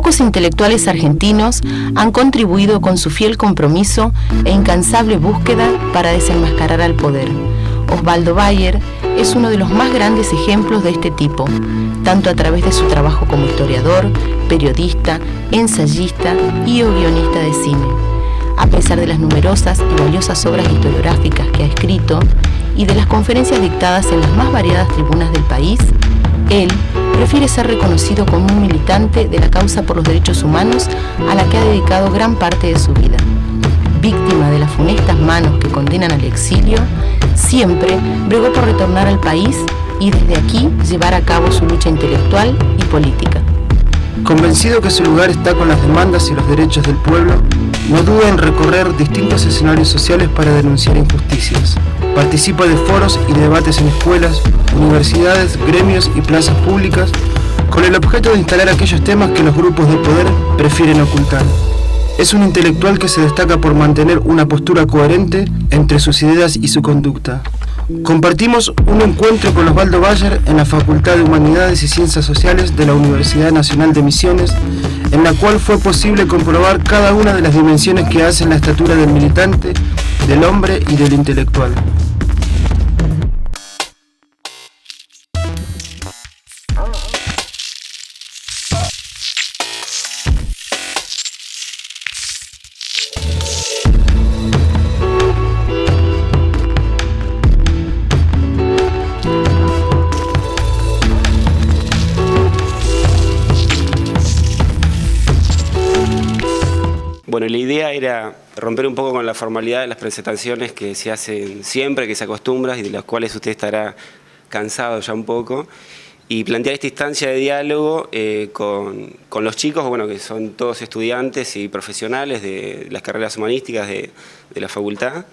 Pocos intelectuales argentinos han contribuido con su fiel compromiso e incansable búsqueda para desenmascarar al poder. Osvaldo Bayer es uno de los más grandes ejemplos de este tipo, tanto a través de su trabajo como historiador, periodista, ensayista y o guionista de cine. A pesar de las numerosas y valiosas obras historiográficas que ha escrito y de las conferencias dictadas en las más variadas tribunas del país, él prefiere ser reconocido como un militante de la causa por los derechos humanos a la que ha dedicado gran parte de su vida. Víctima de las funestas manos que condenan al exilio, siempre bregó por retornar al país y desde aquí llevar a cabo su lucha intelectual y política. Convencido que su lugar está con las demandas y los derechos del pueblo, no duda en recorrer distintos escenarios sociales para denunciar injusticias. Participa de foros y debates en escuelas, universidades, gremios y plazas públicas con el objeto de instalar aquellos temas que los grupos de poder prefieren ocultar. Es un intelectual que se destaca por mantener una postura coherente entre sus ideas y su conducta. Compartimos un encuentro con Osvaldo Bayer en la Facultad de Humanidades y Ciencias Sociales de la Universidad Nacional de Misiones, en la cual fue posible comprobar cada una de las dimensiones que hacen la estatura del militante, del hombre y del intelectual. Bueno, la idea era romper un poco con la formalidad de las presentaciones que se hacen siempre, que se acostumbran y de las cuales usted estará cansado ya un poco, y plantear esta instancia de diálogo con los chicos, bueno, que son todos estudiantes y profesionales de las carreras humanísticas de la facultad.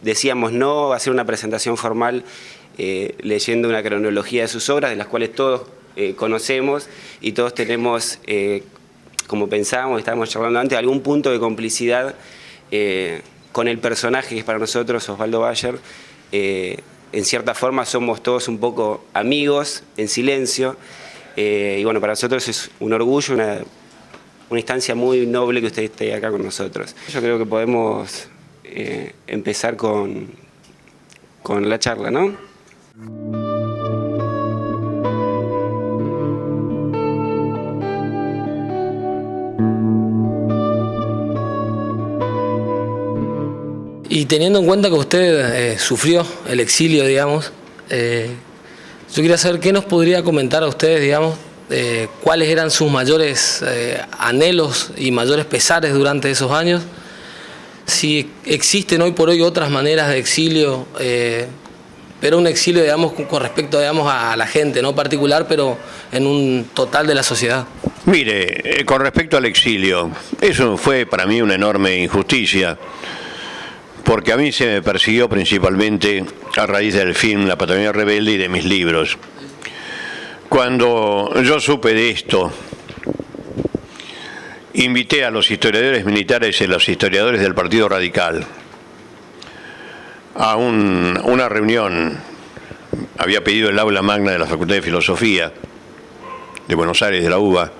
Decíamos no hacer una presentación formal leyendo una cronología de sus obras, de las cuales todos conocemos y todos tenemos... como pensábamos, estábamos charlando antes, algún punto de complicidad con el personaje que es para nosotros Osvaldo Bayer. En cierta forma somos todos un poco amigos, en silencio, y bueno, para nosotros es un orgullo, una instancia muy noble que usted esté acá con nosotros. Yo creo que podemos empezar con la charla, ¿no? Y teniendo en cuenta que usted sufrió el exilio, digamos, yo quería saber qué nos podría comentar a ustedes, digamos, cuáles eran sus mayores anhelos y mayores pesares durante esos años, si existen hoy por hoy otras maneras de exilio, pero un exilio, digamos, con respecto, digamos, a la gente, no particular, pero en un total de la sociedad. Mire, con respecto al exilio, eso fue para mí una enorme injusticia, porque a mí se me persiguió principalmente a raíz del film La Patagonia Rebelde y de mis libros. Cuando yo supe de esto, invité a los historiadores militares y a los historiadores del Partido Radical a una reunión. Había pedido el aula magna de la Facultad de Filosofía de Buenos Aires, de la UBA,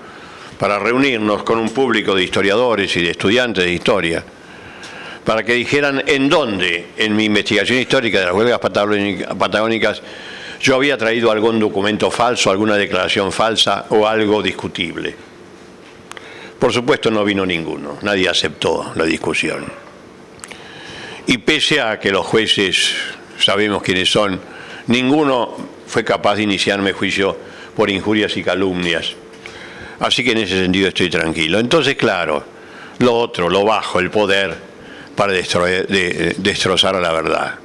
para reunirnos con un público de historiadores y de estudiantes de historia, para que dijeran en dónde, en mi investigación histórica de las huelgas patagónicas, yo había traído algún documento falso, alguna declaración falsa o algo discutible. Por supuesto no vino ninguno, nadie aceptó la discusión. Y pese a que los jueces sabemos quiénes son, ninguno fue capaz de iniciarme juicio por injurias y calumnias. Así que en ese sentido estoy tranquilo. Entonces, claro, lo otro, lo bajo, el poder, para destrozar a la verdad.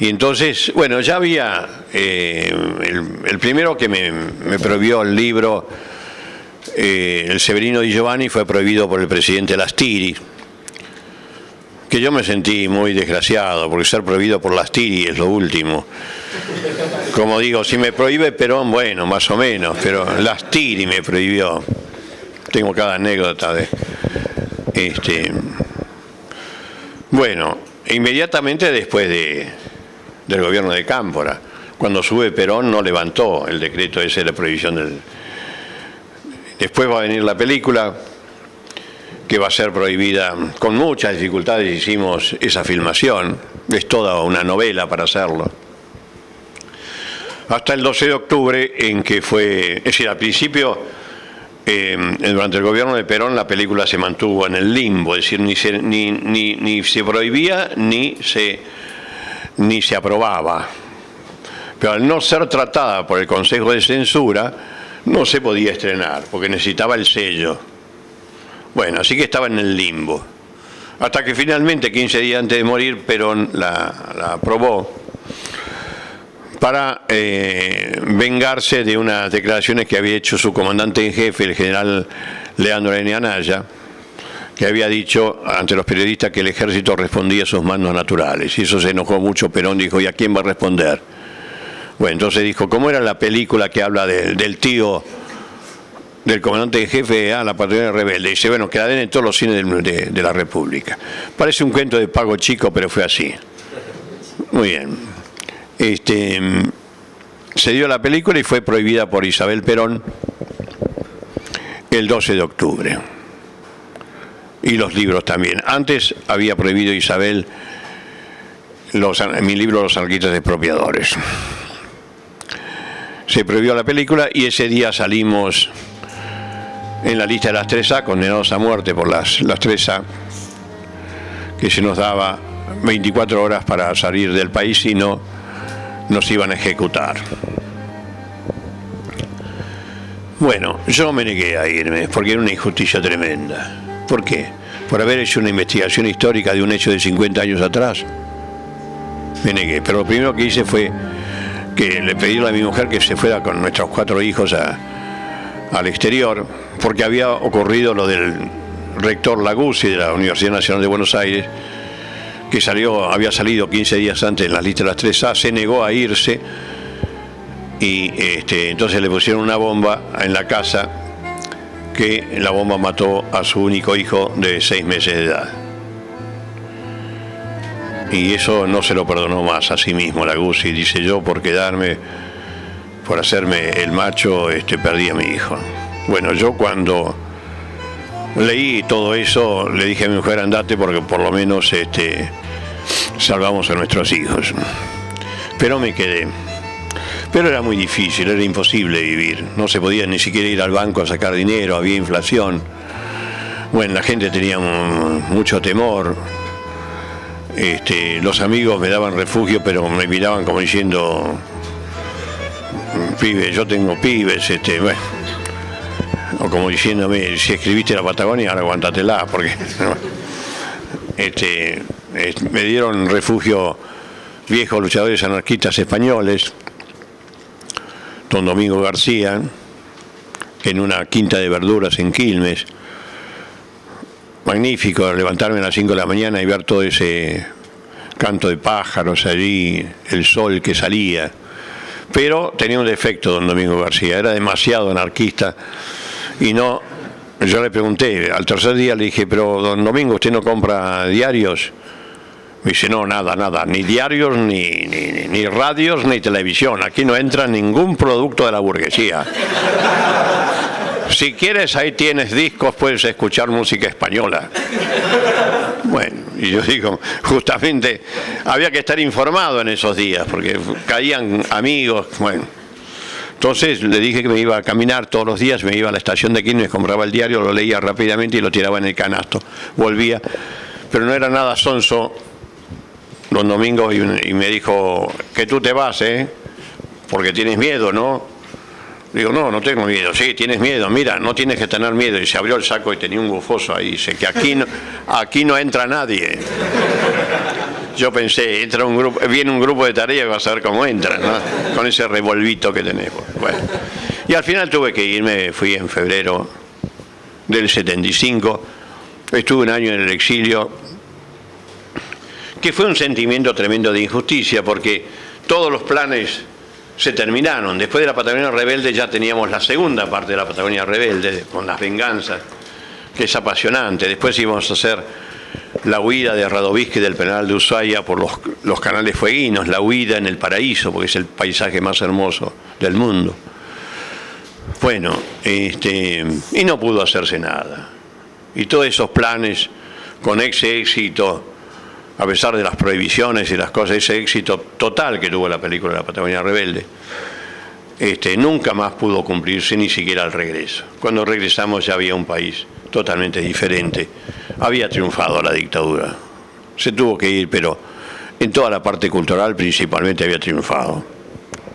Y entonces, bueno, ya había el primero que me prohibió el libro, El Severino di Giovanni, fue prohibido por el presidente Lastiri, que yo me sentí muy desgraciado, porque ser prohibido por Lastiri es lo último. Como digo, si me prohíbe Perón, bueno, más o menos, pero Lastiri me prohibió. Tengo cada anécdota de Bueno, inmediatamente después del gobierno de Cámpora, cuando sube Perón, no levantó el decreto ese de la prohibición Después va a venir la película, que va a ser prohibida. Con muchas dificultades hicimos esa filmación, es toda una novela para hacerlo. Hasta el 12 de octubre, en que fue, es decir, al principio, durante el gobierno de Perón, la película se mantuvo en el limbo, es decir, ni se prohibía ni se aprobaba. Pero al no ser tratada por el Consejo de Censura, no se podía estrenar, porque necesitaba el sello. Bueno, así que estaba en el limbo. Hasta que finalmente, 15 días antes de morir, Perón la aprobó para vengarse de unas declaraciones que había hecho su comandante en jefe, el general Leandro N. Anaya, que había dicho ante los periodistas que el ejército respondía a sus mandos naturales. Y eso se enojó mucho. Perón dijo, ¿y a quién va a responder? Bueno, entonces dijo, ¿cómo era la película que habla del tío del comandante en jefe a la patrulla rebelde? Dice, bueno, que la den en todos los cines de la República. Parece un cuento de Pago Chico, pero fue así. Muy bien. Se dio la película y fue prohibida por Isabel Perón el 12 de octubre. Y los libros también. Antes había prohibido Isabel mi libro Los anarquistas expropiadores. Se prohibió la película y ese día salimos en la lista de las 3A, condenados a muerte por las 3A, que se nos daba 24 horas para salir del país y no nos iban a ejecutar. Bueno, yo me negué a irme porque era una injusticia tremenda. ¿Por qué? Por haber hecho una investigación histórica de un hecho de 50 años atrás. Me negué, pero lo primero que hice fue que le pedí a mi mujer que se fuera con nuestros 4 hijos al exterior, porque había ocurrido lo del rector Laguzzi de la Universidad Nacional de Buenos Aires, que había salido 15 días antes en las listas de las 3A, se negó a irse y entonces le pusieron una bomba en la casa, que la bomba mató a su único hijo de 6 meses de edad. Y eso no se lo perdonó más a sí mismo Laguzzi. Dice, yo por quedarme, por hacerme el macho, perdí a mi hijo. Bueno, yo cuando leí todo eso, le dije a mi mujer, andate porque por lo menos salvamos a nuestros hijos. Pero me quedé. Pero era muy difícil, era imposible vivir. No se podía ni siquiera ir al banco a sacar dinero, había inflación. Bueno, la gente tenía mucho temor. Los amigos me daban refugio, pero me miraban como diciendo, pibe, yo tengo pibes, bueno. O como diciéndome, si escribiste la Patagonia, ahora aguántatela, porque me dieron refugio viejos luchadores anarquistas españoles, don Domingo García, en una quinta de verduras en Quilmes. Magnífico levantarme a las 5 de la mañana y ver todo ese canto de pájaros allí, el sol que salía. Pero tenía un defecto don Domingo García, era demasiado anarquista y no. Yo le pregunté, al tercer día le dije, pero don Domingo, ¿usted no compra diarios? Me dice, no, nada, ni diarios, ni radios, ni televisión. Aquí no entra ningún producto de la burguesía. Si quieres, ahí tienes discos, puedes escuchar música española. Bueno, y yo digo, justamente había que estar informado en esos días, porque caían amigos, bueno. Entonces le dije que me iba a caminar todos los días, me iba a la estación de Quilmes, compraba el diario, lo leía rápidamente y lo tiraba en el canasto. Volvía, pero no era nada sonso don Domingo, y me dijo, que tú te vas, porque tienes miedo, ¿no? Digo, no tengo miedo. Sí, tienes miedo, mira, no tienes que tener miedo. Y se abrió el saco y tenía un bufoso ahí. Dice que aquí no entra nadie. Yo pensé, viene un grupo de tarea y vas a ver cómo entra, ¿no? Con ese revolvito que tenemos. Bueno. Y al final tuve que irme, fui en febrero del 75. Estuve un año en el exilio, que fue un sentimiento tremendo de injusticia, porque todos los planes se terminaron. Después de la Patagonia Rebelde ya teníamos la segunda parte de la Patagonia Rebelde, con las venganzas, que es apasionante. Después íbamos a hacer la huida de Radovisky del penal de Ushuaia por los canales fueguinos, la huida en el paraíso, porque es el paisaje más hermoso del mundo. Bueno, y no pudo hacerse nada. Y todos esos planes, con ese éxito, a pesar de las prohibiciones y las cosas, ese éxito total que tuvo la película de La Patagonia Rebelde, nunca más pudo cumplirse, ni siquiera al regreso. Cuando regresamos ya había un país totalmente diferente. Había triunfado la dictadura. Se tuvo que ir, pero en toda la parte cultural principalmente había triunfado.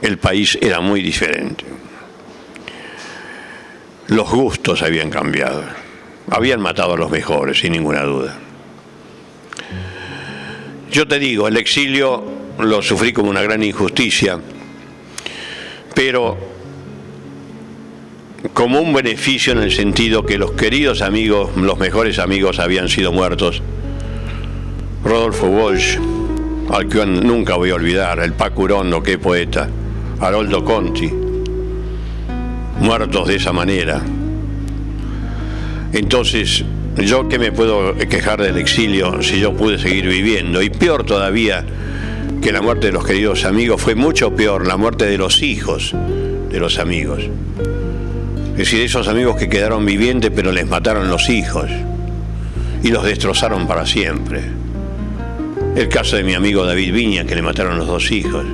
El país era muy diferente. Los gustos habían cambiado. Habían matado a los mejores, sin ninguna duda. Yo te digo, el exilio lo sufrí como una gran injusticia, pero como un beneficio en el sentido que los queridos amigos, los mejores amigos habían sido muertos. Rodolfo Walsh, al que nunca voy a olvidar, el Paco Urondo, qué poeta, Haroldo Conti, muertos de esa manera. Entonces, ¿yo qué me puedo quejar del exilio si yo pude seguir viviendo? Y peor todavía que la muerte de los queridos amigos, fue mucho peor la muerte de los hijos de los amigos. Es decir, esos amigos que quedaron vivientes pero les mataron los hijos y los destrozaron para siempre. El caso de mi amigo David Viña, que le mataron los 2 hijos.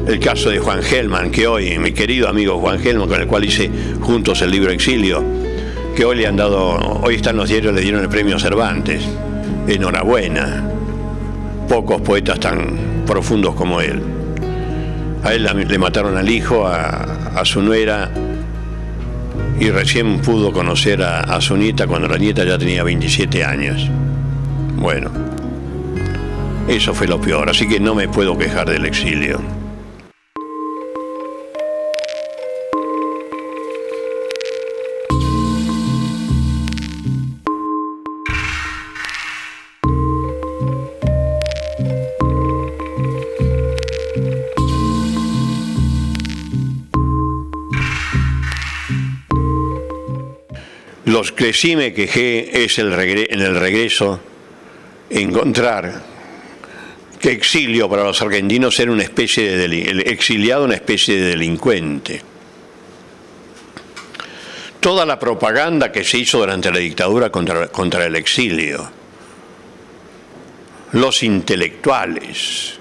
El caso de Juan Gelman, que hoy, mi querido amigo Juan Gelman, con el cual hice juntos el libro Exilio, que hoy hoy están los diarios, le dieron el premio Cervantes. Enhorabuena. Pocos poetas tan profundos como él. A él le mataron al hijo, a su nuera, y recién pudo conocer a su nieta cuando la nieta ya tenía 27 años. Bueno, eso fue lo peor, así que no me puedo quejar del exilio. Los que sí me quejé es en el regreso encontrar que exilio para los argentinos era una especie de el exiliado, una especie de delincuente. Toda la propaganda que se hizo durante la dictadura contra el exilio, los intelectuales.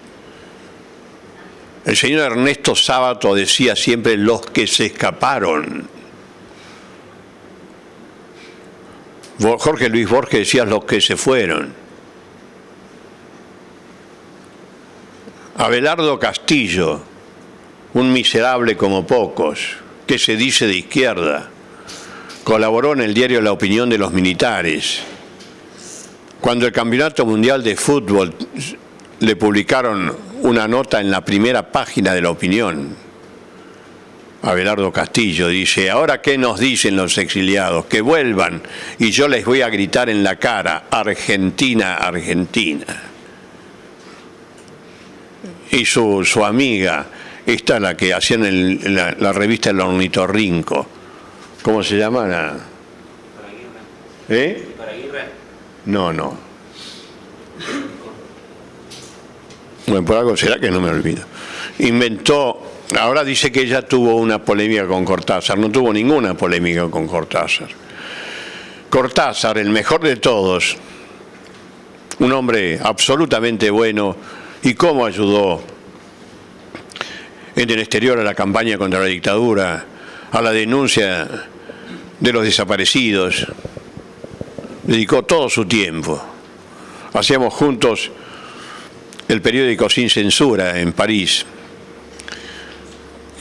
El señor Ernesto Sábato decía siempre los que se escaparon. Jorge Luis Borges decía los que se fueron. Abelardo Castillo, un miserable como pocos, que se dice de izquierda, colaboró en el diario La Opinión de los militares. Cuando el Campeonato Mundial de Fútbol le publicaron una nota en la primera página de La Opinión, Abelardo Castillo dice: ahora qué nos dicen los exiliados, que vuelvan y yo les voy a gritar en la cara, Argentina, Argentina. Y su amiga, esta la que hacían en la revista El Ornitorrinco, ¿cómo se llama? ¿Paraguirre? No. Bueno, por algo será que no me olvido. Inventó. Ahora dice que ella tuvo una polémica con Cortázar. No tuvo ninguna polémica con Cortázar. Cortázar, el mejor de todos, un hombre absolutamente bueno, y cómo ayudó en el exterior a la campaña contra la dictadura, a la denuncia de los desaparecidos. Dedicó todo su tiempo. Hacíamos juntos el periódico Sin Censura en París,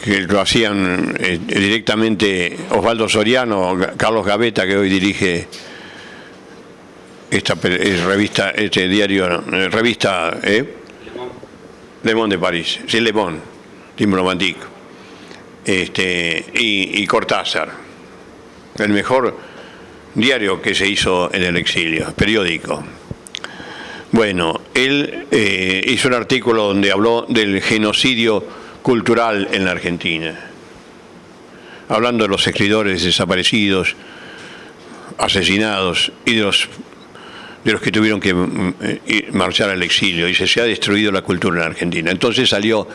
que lo hacían directamente Osvaldo Soriano, Carlos Gavetta, que hoy dirige esta revista, revista Le Monde de París, sí, Le Monde, Diplomatique, y Cortázar, el mejor diario que se hizo en el exilio, periódico. Bueno, él hizo un artículo donde habló del genocidio cultural en la Argentina, hablando de los escritores desaparecidos, asesinados y de los que tuvieron que marchar al exilio. Dice: se ha destruido la cultura en la Argentina. Entonces salió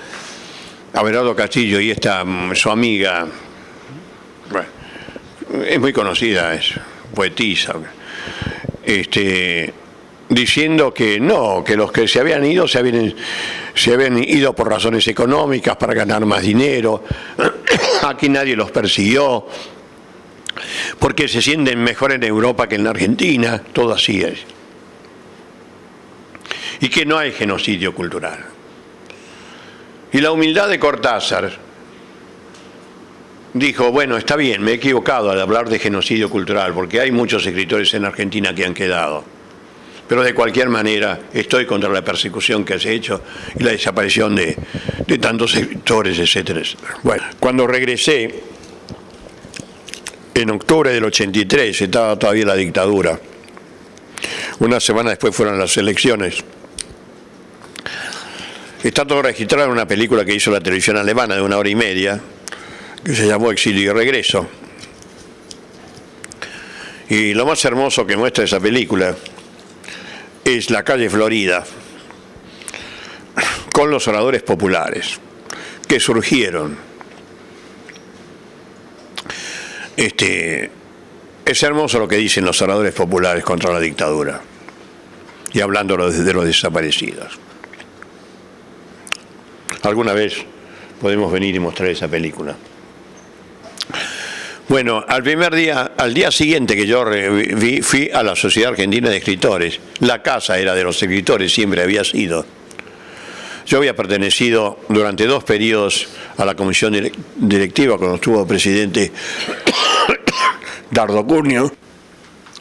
Abelardo Castillo y su amiga, Bueno, es muy conocida, es poetisa, diciendo que no, que los que se habían ido se habían ido por razones económicas, para ganar más dinero. Aquí nadie los persiguió, porque se sienten mejor en Europa que en la Argentina, todo así es. Y que no hay genocidio cultural. Y la humildad de Cortázar dijo, bueno, está bien, me he equivocado al hablar de genocidio cultural, porque hay muchos escritores en Argentina que han quedado. Pero de cualquier manera estoy contra la persecución que se ha hecho y la desaparición de tantos escritores, etcétera, etcétera. Bueno, cuando regresé, en octubre del 83, estaba todavía la dictadura. Una semana después fueron las elecciones. Está todo registrado en una película que hizo la televisión alemana de 1 hora y media, que se llamó Exilio y Regreso. Y lo más hermoso que muestra esa película es la calle Florida, con los oradores populares que surgieron. Es hermoso lo que dicen los oradores populares contra la dictadura y hablando de los desaparecidos. Alguna vez podemos venir y mostrar esa película. Bueno, al día siguiente que yo fui a la Sociedad Argentina de Escritores. La casa era de los escritores, siempre había sido. Yo había pertenecido durante 2 periodos a la comisión directiva cuando estuvo presidente Dardo Cunio.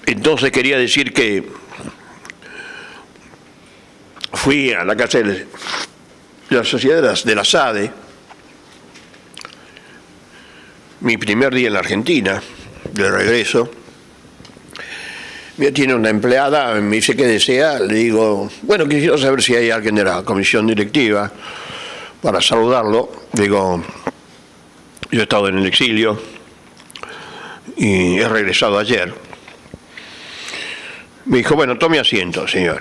Entonces quería decir que fui a la casa de la Sociedad de la SADE, mi primer día en la Argentina, de regreso. Tiene una empleada, me dice qué desea, le digo, bueno, quisiera saber si hay alguien de la comisión directiva para saludarlo. Digo, yo he estado en el exilio y he regresado ayer. Me dijo, bueno, tome asiento, señor.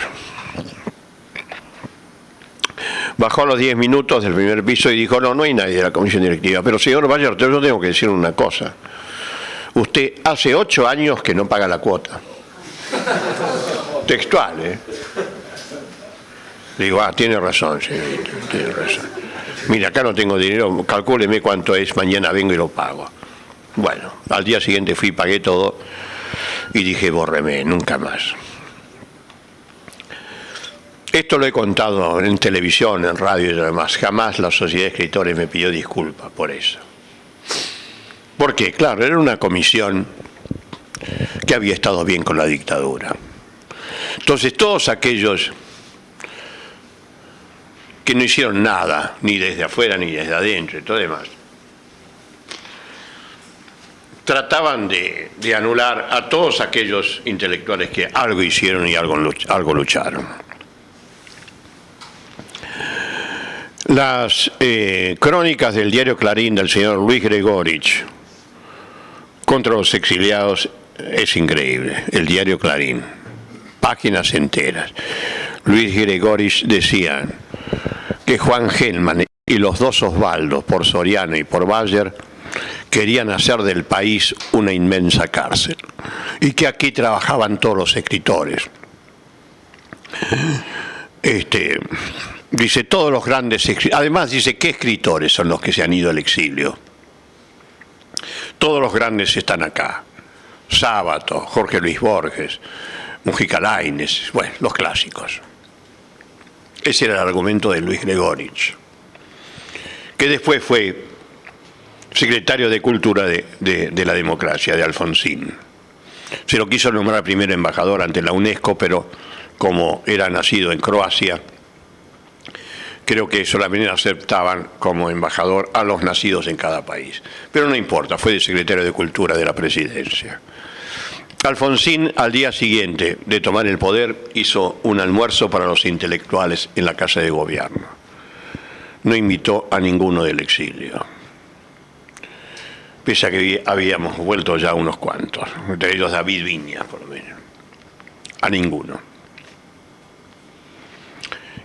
Bajó a los 10 minutos del primer piso y dijo, no hay nadie de la comisión directiva. Pero señor Bayer, yo tengo que decir una cosa. Usted hace 8 años que no paga la cuota. Textual, ¿eh? Digo, tiene razón, señorita, tiene razón. Mira, acá no tengo dinero, calcúleme cuánto es, mañana vengo y lo pago. Bueno, al día siguiente fui, pagué todo y dije, bórreme, nunca más. Esto lo he contado en televisión, en radio y demás. Jamás la Sociedad de Escritores me pidió disculpas por eso. Porque, claro, era una comisión que había estado bien con la dictadura. Entonces, todos aquellos que no hicieron nada, ni desde afuera ni desde adentro y todo demás, trataban de anular a todos aquellos intelectuales que algo hicieron y algo lucharon. Las crónicas del diario Clarín del señor Luis Gregorich contra los exiliados es increíble. El diario Clarín, páginas enteras. Luis Gregorich decía que Juan Gelman y los 2 Osvaldos, por Soriano y por Bayer, querían hacer del país una inmensa cárcel y que aquí trabajaban todos los escritores. Dice, todos los grandes escritores, además dice, ¿qué escritores son los que se han ido al exilio? Todos los grandes están acá. Sábato, Jorge Luis Borges, Mujica Lainez, bueno, los clásicos. Ese era el argumento de Luis Gregorich, que después fue secretario de Cultura de la Democracia, de Alfonsín. Se lo quiso nombrar primero embajador ante la UNESCO, pero como era nacido en Croacia, creo que solamente aceptaban como embajador a los nacidos en cada país. Pero no importa, fue de secretario de Cultura de la Presidencia. Alfonsín, al día siguiente de tomar el poder, hizo un almuerzo para los intelectuales en la Casa de Gobierno. No invitó a ninguno del exilio, pese a que habíamos vuelto ya unos cuantos, entre ellos David Viñas, por lo menos. A ninguno.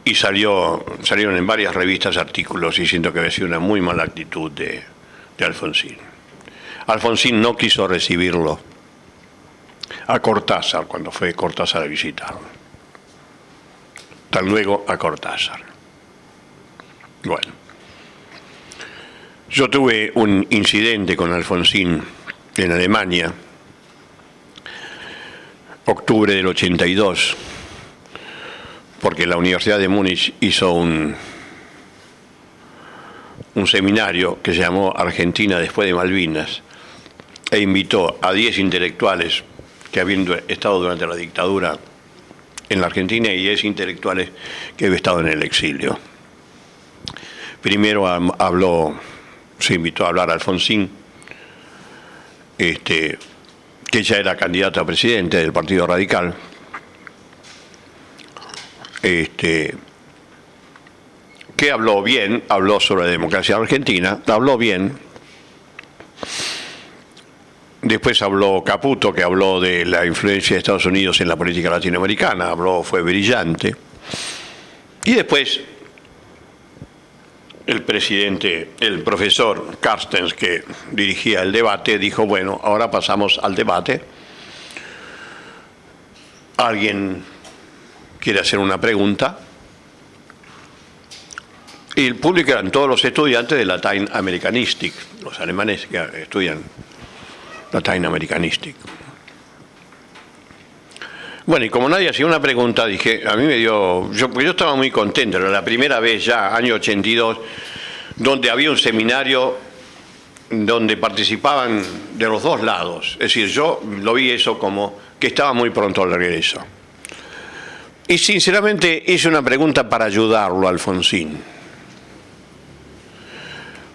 Y salieron en varias revistas artículos diciendo que había sido una muy mala actitud de Alfonsín. Alfonsín no quiso recibirlo a Cortázar cuando fue Cortázar a visitarlo. Hasta luego a Cortázar. Bueno, yo tuve un incidente con Alfonsín en Alemania, octubre del 82, porque la Universidad de Múnich hizo un seminario que se llamó Argentina después de Malvinas e invitó a 10 intelectuales que habían estado durante la dictadura en la Argentina y 10 intelectuales que habían estado en el exilio. Primero se invitó a hablar a Alfonsín, que ya era candidato a presidente del Partido Radical, que habló bien, habló sobre la democracia argentina, habló bien. Después habló Caputo, que habló de la influencia de Estados Unidos en la política latinoamericana, fue brillante. Y después el profesor Carstens, que dirigía el debate, dijo, bueno, ahora pasamos al debate. ¿Alguien quiere hacer una pregunta? Y el público eran todos los estudiantes de Lateinamerikanistik, los alemanes que estudian Lateinamerikanistik. Bueno, y como nadie hacía una pregunta, dije, a mí me dio, yo estaba muy contento, era la primera vez ya, año 82, donde había un seminario donde participaban de los dos lados. Es decir, yo lo vi eso como que estaba muy pronto al regreso. Y sinceramente hice una pregunta para ayudarlo a Alfonsín.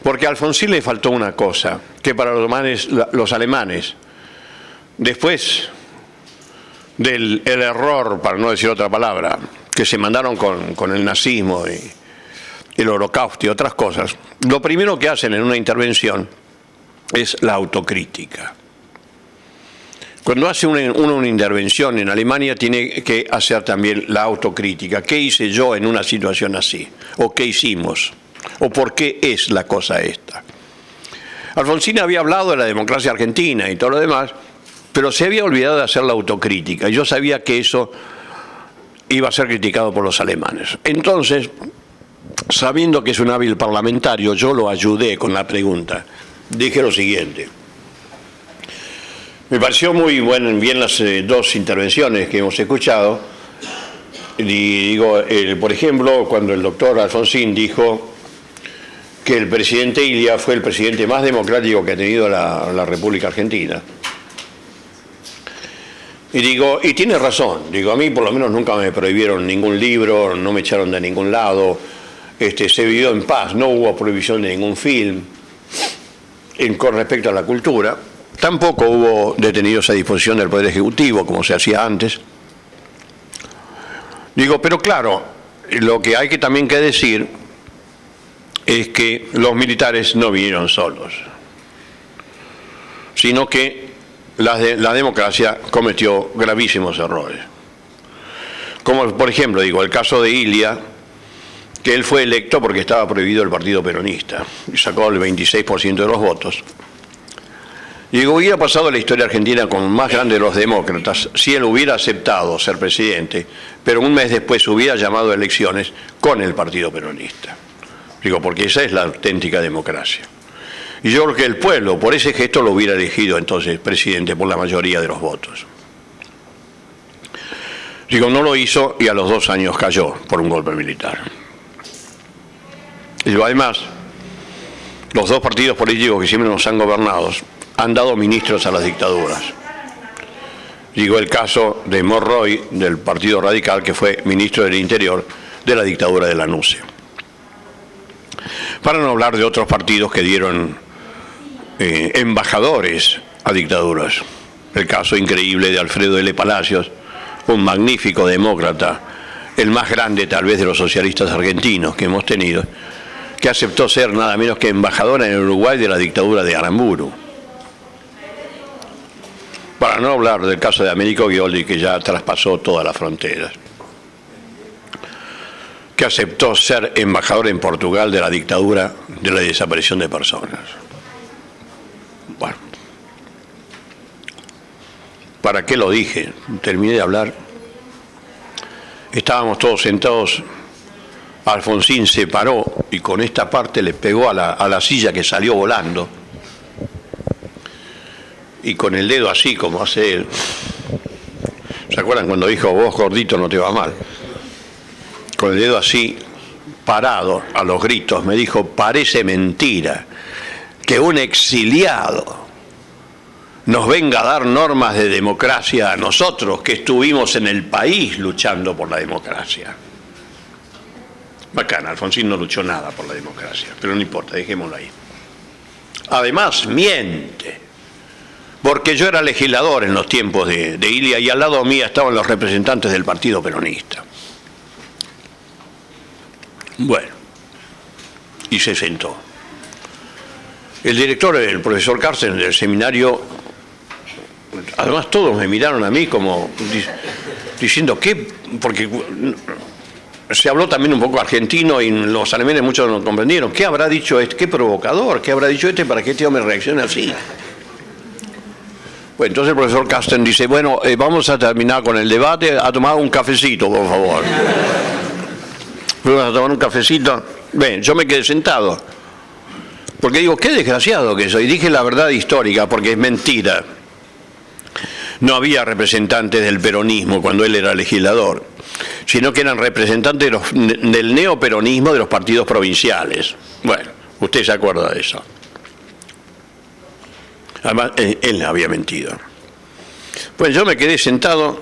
Porque a Alfonsín le faltó una cosa, que para los alemanes, después del error, para no decir otra palabra, que se mandaron con el nazismo y el holocausto y otras cosas, lo primero que hacen en una intervención es la autocrítica. Cuando hace uno una intervención en Alemania tiene que hacer también la autocrítica. ¿Qué hice yo en una situación así? ¿O qué hicimos? ¿O por qué es la cosa esta? Alfonsín había hablado de la democracia argentina y todo lo demás, pero se había olvidado de hacer la autocrítica. Yo sabía que eso iba a ser criticado por los alemanes. Entonces, sabiendo que es un hábil parlamentario, yo lo ayudé con la pregunta. Dije lo siguiente. Me pareció muy bien las dos intervenciones que hemos escuchado. Y digo, por ejemplo, cuando el doctor Alfonsín dijo que el presidente Ilia fue el presidente más democrático que ha tenido la República Argentina. Y digo, y tiene razón, digo, a mí por lo menos nunca me prohibieron ningún libro, no me echaron de ningún lado, se vivió en paz, no hubo prohibición de ningún film con respecto a la cultura, tampoco hubo detenidos a disposición del Poder Ejecutivo como se hacía antes. Digo, pero claro, lo que hay que también que decir es que los militares no vinieron solos, sino que la democracia cometió gravísimos errores. Como por ejemplo, digo, el caso de Ilia, que él fue electo porque estaba prohibido el Partido Peronista y sacó el 26% de los votos. Digo, hubiera pasado la historia argentina como más grande de los demócratas si él hubiera aceptado ser presidente, pero un mes después hubiera llamado a elecciones con el Partido Peronista. Digo, porque esa es la auténtica democracia. Y yo creo que el pueblo, por ese gesto, lo hubiera elegido entonces presidente por la mayoría de los votos. Digo, no lo hizo y a los 2 años cayó por un golpe militar. Digo, además, los dos partidos políticos que siempre nos han gobernado han dado ministros a las dictaduras. Digo, el caso de Monroy, del Partido Radical, que fue ministro del Interior de la dictadura de Lanusse. Para no hablar de otros partidos que dieron embajadores a dictaduras. El caso increíble de Alfredo L. Palacios, un magnífico demócrata, el más grande tal vez de los socialistas argentinos que hemos tenido, que aceptó ser nada menos que embajador en el Uruguay de la dictadura de Aramburu. Para no hablar del caso de Américo Ghioldi, que ya traspasó todas las fronteras, que aceptó ser embajador en Portugal de la dictadura de la desaparición de personas. Bueno, ¿para qué lo dije? Terminé de hablar. Estábamos todos sentados. Alfonsín se paró y con esta parte le pegó a la silla que salió volando. Y con el dedo así, como hace él. ¿Se acuerdan cuando dijo, vos gordito no te va mal? Con el dedo así, parado, a los gritos, me dijo, parece mentira que un exiliado nos venga a dar normas de democracia a nosotros que estuvimos en el país luchando por la democracia. Bacana, Alfonsín no luchó nada por la democracia, pero no importa, dejémoslo ahí. Además, miente, porque yo era legislador en los tiempos de Ilia y al lado mío estaban los representantes del Partido Peronista. Bueno, y se sentó. El director, el profesor Carsten del seminario, además todos me miraron a mí como diciendo, ¿qué? Porque se habló también un poco argentino y los alemanes muchos no comprendieron. ¿Qué habrá dicho este? ¿Qué provocador? ¿Qué habrá dicho este para que este hombre reaccione así? Bueno, entonces el profesor Carsten dice, bueno, vamos a terminar con el debate, a tomar un cafecito, por favor. Fuimos a tomar un cafecito. Ven, yo me quedé sentado. Porque digo, qué desgraciado que soy. Dije la verdad histórica, porque es mentira. No había representantes del peronismo cuando él era legislador, sino que eran representantes del neoperonismo de los partidos provinciales. Bueno, usted se acuerda de eso. Además, él había mentido. Pues yo me quedé sentado,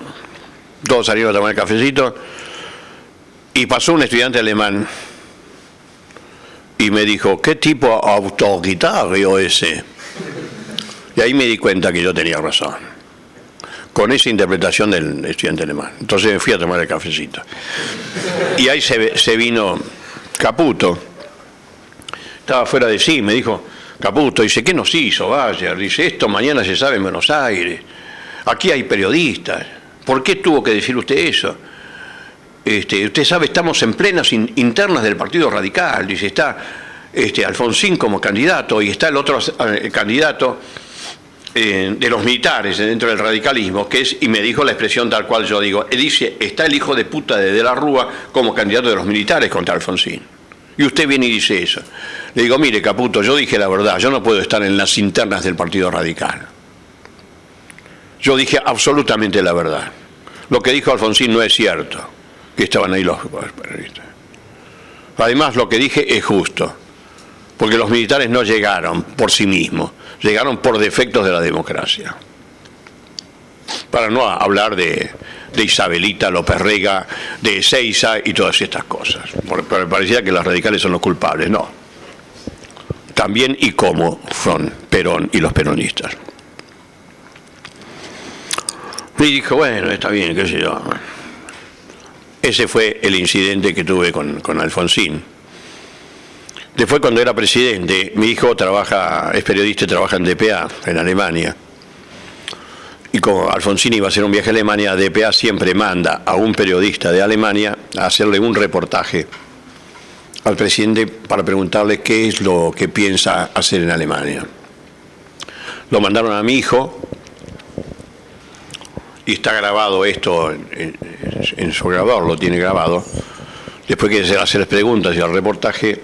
todos salieron a tomar el cafecito, y pasó un estudiante alemán y me dijo, ¿qué tipo autoritario ese? Y ahí me di cuenta que yo tenía razón, con esa interpretación del estudiante alemán. Entonces me fui a tomar el cafecito. Y ahí se vino Caputo, estaba fuera de sí, me dijo, Caputo, dice, ¿qué nos hizo Bayer? Dice, esto mañana se sabe en Buenos Aires, aquí hay periodistas, ¿por qué tuvo que decir usted eso? Usted sabe, estamos en plenas internas del Partido Radical, dice, está Alfonsín como candidato y está el otro candidato de los militares dentro del radicalismo, que es, y me dijo la expresión tal cual yo digo, dice, está el hijo de puta de la Rúa como candidato de los militares contra Alfonsín. Y usted viene y dice eso. Le digo, mire, Caputo, yo dije la verdad, yo no puedo estar en las internas del Partido Radical. Yo dije absolutamente la verdad. Lo que dijo Alfonsín no es cierto, que estaban ahí los periodistas. Además, lo que dije es justo, porque los militares no llegaron por sí mismos, llegaron por defectos de la democracia. Para no hablar de Isabelita López Rega, de Ezeiza y todas estas cosas. Porque parecía que los radicales son los culpables. No. También y cómo son Perón y los peronistas. Y dijo, bueno, está bien, qué sé yo. Ese fue el incidente que tuve con Alfonsín. Después, cuando era presidente, mi hijo es periodista y trabaja en DPA, en Alemania. Y como Alfonsín iba a hacer un viaje a Alemania, DPA siempre manda a un periodista de Alemania a hacerle un reportaje al presidente para preguntarle qué es lo que piensa hacer en Alemania. Lo mandaron a mi hijo y está grabado esto en su grabador, lo tiene grabado. Después que se hace las preguntas y el reportaje,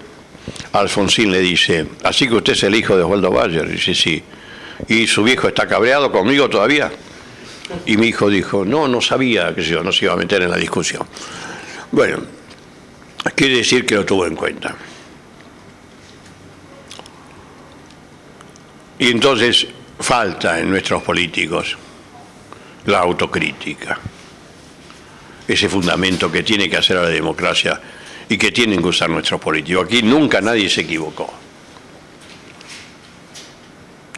Alfonsín le dice, ¿así que usted es el hijo de Osvaldo Bayer? Dice, sí. ¿Y su viejo está cabreado conmigo todavía? Y mi hijo dijo, no sabía que yo no se iba a meter en la discusión. Bueno, quiere decir que lo tuvo en cuenta. Y entonces falta en nuestros políticos la autocrítica, ese fundamento que tiene que hacer a la democracia y que tienen que usar nuestros políticos. Aquí nunca nadie se equivocó.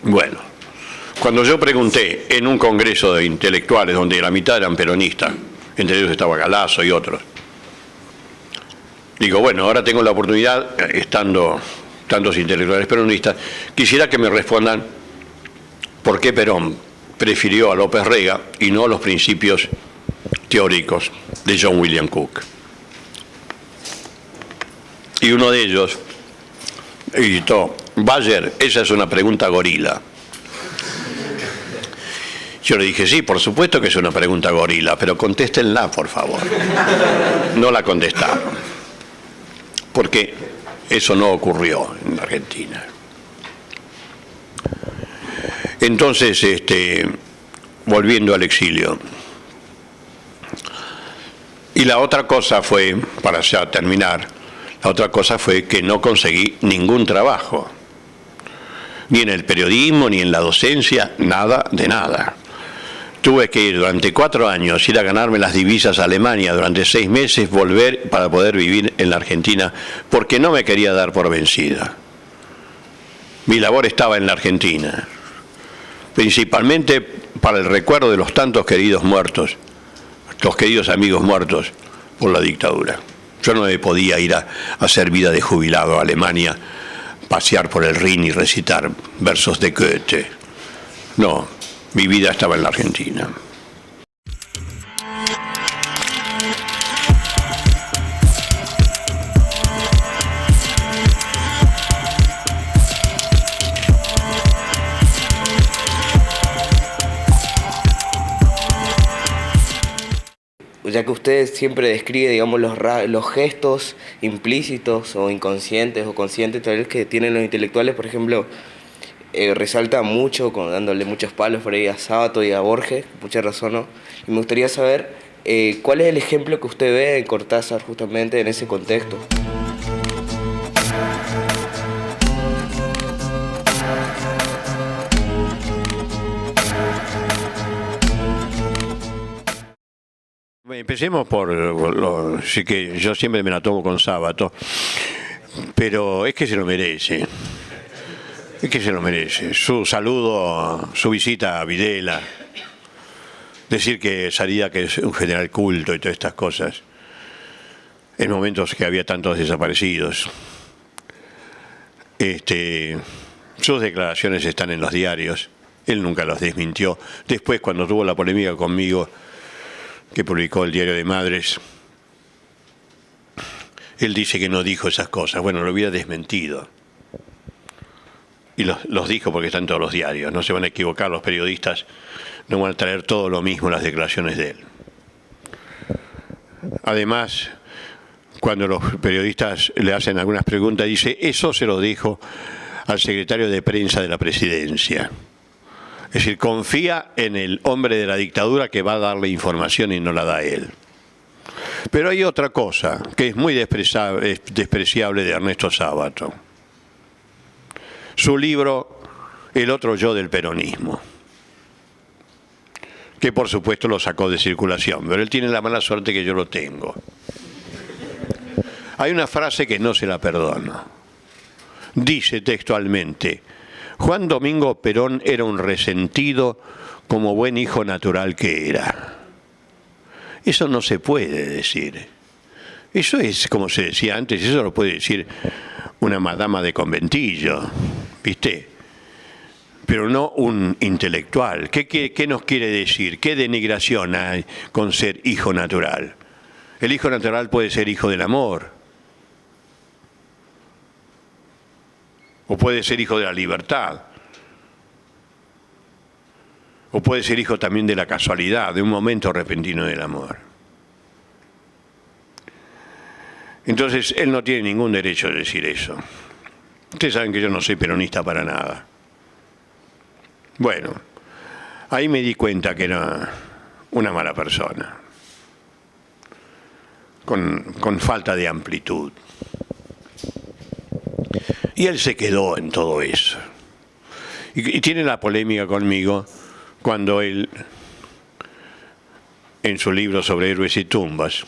Bueno, cuando yo pregunté en un congreso de intelectuales donde la mitad eran peronistas, entre ellos estaba Galazo y otros, digo, bueno, ahora tengo la oportunidad, estando tantos intelectuales peronistas, quisiera que me respondan por qué Perón prefirió a López Rega y no a los principios teóricos de John William Cook. Y uno de ellos gritó, Bayer, esa es una pregunta gorila. Yo le dije, sí, por supuesto que es una pregunta gorila, pero contéstenla, por favor. No la contestaron, porque eso no ocurrió en la Argentina. Entonces, volviendo al exilio. Y la otra cosa fue, para ya terminar, la otra cosa fue que no conseguí ningún trabajo. Ni en el periodismo, ni en la docencia, nada de nada. Tuve que ir durante 4 años, ir a ganarme las divisas a Alemania durante 6 meses, volver para poder vivir en la Argentina, porque no me quería dar por vencida. Mi labor estaba en la Argentina, principalmente para el recuerdo de los tantos queridos muertos, los queridos amigos muertos por la dictadura. Yo no me podía ir a hacer vida de jubilado a Alemania, pasear por el Rin y recitar versos de Goethe. No, mi vida estaba en la Argentina. Ya que usted siempre describe, digamos, los gestos implícitos o inconscientes o conscientes tal vez que tienen los intelectuales, por ejemplo, resalta mucho, dándole muchos palos por ahí a Sábato y a Borges, mucha razón, ¿no? Y me gustaría saber cuál es el ejemplo que usted ve en Cortázar justamente en ese contexto. Empecemos por sí, que yo siempre me la tomo con Sábato, pero es que se lo merece. Es que se lo merece. Su saludo, su visita a Videla, decir que Sarida que es un general culto y todas estas cosas, en momentos que había tantos desaparecidos. Sus declaraciones están en los diarios, él nunca los desmintió. Después, cuando tuvo la polémica conmigo, que publicó el Diario de Madres, él dice que no dijo esas cosas. Bueno, lo hubiera desmentido. Y los dijo porque están todos los diarios. No se van a equivocar los periodistas, no van a traer todo lo mismo las declaraciones de él. Además, cuando los periodistas le hacen algunas preguntas, dice, eso se lo dijo al secretario de prensa de la presidencia. Es decir, confía en el hombre de la dictadura que va a darle información y no la da él. Pero hay otra cosa que es muy despreciable de Ernesto Sábato. Su libro, El otro yo del peronismo, que por supuesto lo sacó de circulación, pero él tiene la mala suerte que yo lo tengo. Hay una frase que no se la perdono. Dice textualmente, Juan Domingo Perón era un resentido como buen hijo natural que era. Eso no se puede decir. Eso es, como se decía antes, eso lo puede decir una madama de conventillo, ¿viste? Pero no un intelectual. ¿Qué nos quiere decir? ¿Qué denigración hay con ser hijo natural? El hijo natural puede ser hijo del amor. O puede ser hijo de la libertad. O puede ser hijo también de la casualidad, de un momento repentino del amor. Entonces, él no tiene ningún derecho a decir eso. Ustedes saben que yo no soy peronista para nada. Bueno, ahí me di cuenta que era una mala persona, con falta de amplitud. Y él se quedó en todo eso. Y tiene la polémica conmigo cuando él, en su libro sobre héroes y tumbas,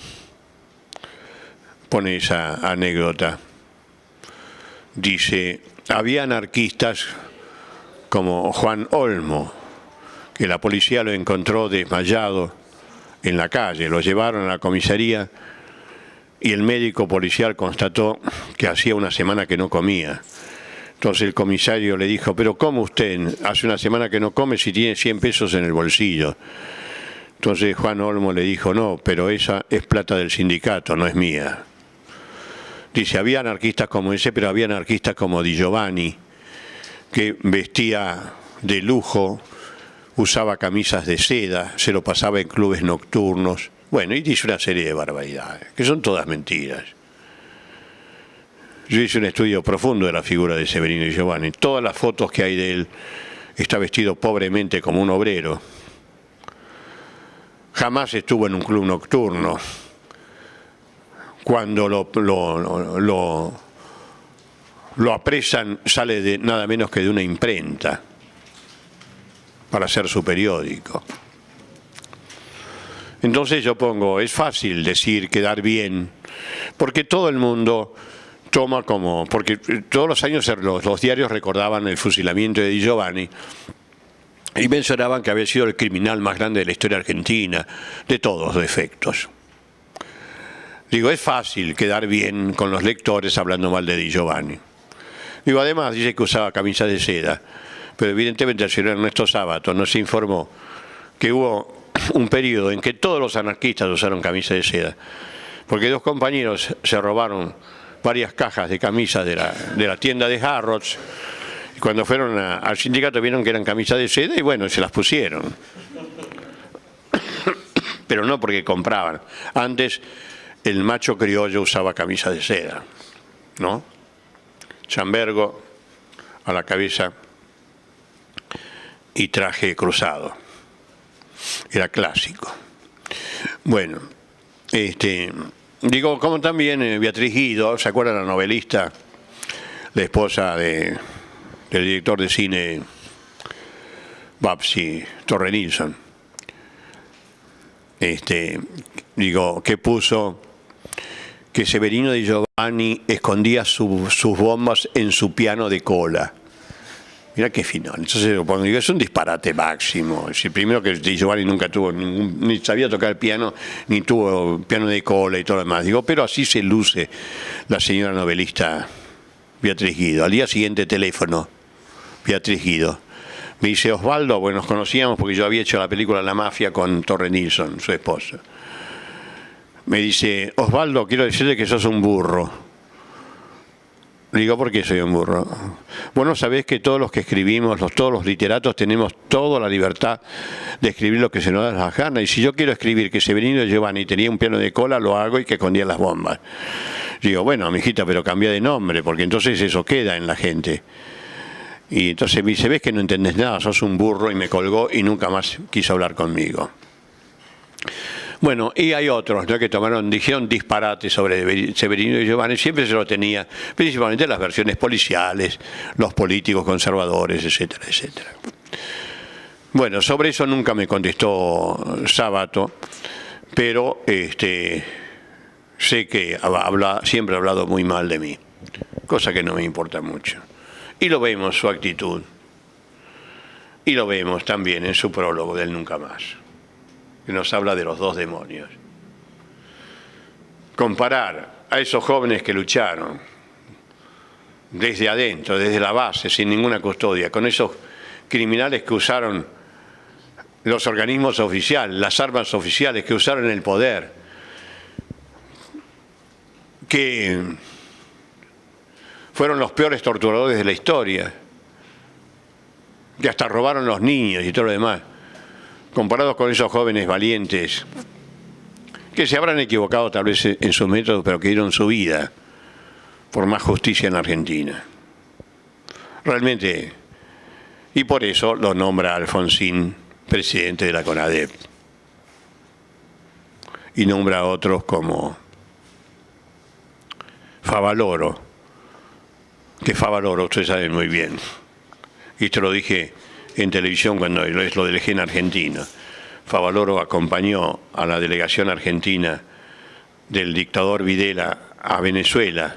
pone esa anécdota. Dice, había anarquistas como Juan Olmo, que la policía lo encontró desmayado en la calle, lo llevaron a la comisaría y el médico policial constató que hacía una semana que no comía. Entonces el comisario le dijo, pero ¿cómo usted hace una semana que no come si tiene 100 pesos en el bolsillo? Entonces Juan Olmo le dijo, no, pero esa es plata del sindicato, no es mía. Dice, había anarquistas como ese, pero había anarquistas como Di Giovanni, que vestía de lujo usaba camisas de seda, se lo pasaba en clubes nocturnos. Bueno, y dice una serie de barbaridades, que son todas mentiras. Yo hice un estudio profundo de la figura de Severino Di Giovanni. Todas las fotos que hay de él, está vestido pobremente como un obrero. Jamás estuvo en un club nocturno. Cuando lo apresan, sale de nada menos que de una imprenta para hacer su periódico. Entonces yo pongo, es fácil decir, quedar bien, porque todo el mundo toma como, porque todos los años los diarios recordaban el fusilamiento de Di Giovanni y mencionaban que había sido el criminal más grande de la historia argentina, de todos los defectos. Digo, es fácil quedar bien con los lectores hablando mal de Di Giovanni. Digo, además dice que usaba camisas de seda, pero evidentemente el señor Ernesto Sábato nos informó que hubo un periodo en que todos los anarquistas usaron camisas de seda, porque dos compañeros se robaron varias cajas de camisas de la tienda de Harrods, y cuando fueron al sindicato vieron que eran camisas de seda y bueno, se las pusieron. Pero no porque compraban. Antes el macho criollo usaba camisas de seda, ¿no? Chambergo a la cabeza y traje cruzado. Era clásico. Bueno, digo, como también Beatriz Guido, ¿se acuerdan la novelista, la esposa del director de cine Babsi Torre Nilsson? Digo, que puso que Severino Di Giovanni escondía sus bombas en su piano de cola. Mirá qué finón. Entonces digo, es un disparate máximo. Es decir, primero que Di Giovanni nunca tuvo ni sabía tocar el piano, ni tuvo piano de cola y todo lo demás. Digo, pero así se luce la señora novelista Beatriz Guido. Al día siguiente teléfono, Beatriz Guido. Me dice, Osvaldo, bueno, nos conocíamos porque yo había hecho la película La Mafia con Torre Nilsson, su esposa. Me dice, Osvaldo, quiero decirle que sos un burro. Le digo, ¿por qué soy un burro? Bueno, sabés que todos los que escribimos, todos los literatos, tenemos toda la libertad de escribir lo que se nos da la gana. Y si yo quiero escribir que Severino Di Giovanni tenía un piano de cola, lo hago y que escondía las bombas. Digo, bueno, mijita, pero cambia de nombre, porque entonces eso queda en la gente. Y entonces me dice, ves que no entendés nada, sos un burro, y me colgó y nunca más quiso hablar conmigo. Bueno, y hay otros, ¿no?, que dijeron disparate sobre Severino Di Giovanni, siempre se lo tenía, principalmente las versiones policiales, los políticos conservadores, etcétera, etcétera. Bueno, sobre eso nunca me contestó Sábato, pero sé que siempre ha hablado muy mal de mí, cosa que no me importa mucho. Y lo vemos, su actitud, y lo vemos también en su prólogo del Nunca Más, que nos habla de los dos demonios. Comparar a esos jóvenes que lucharon desde adentro, desde la base, sin ninguna custodia, con esos criminales que usaron los organismos oficiales, las armas oficiales, que usaron el poder, que fueron los peores torturadores de la historia, que hasta robaron los niños y todo lo demás, comparados con esos jóvenes valientes que se habrán equivocado tal vez en sus métodos, pero que dieron su vida por más justicia en Argentina. Realmente, y por eso lo nombra Alfonsín presidente de la CONADEP, y nombra a otros como Favaloro, que Favaloro, ustedes saben muy bien, y esto lo dije en televisión cuando lo dejé en Argentina. Favaloro acompañó a la delegación argentina del dictador Videla a Venezuela,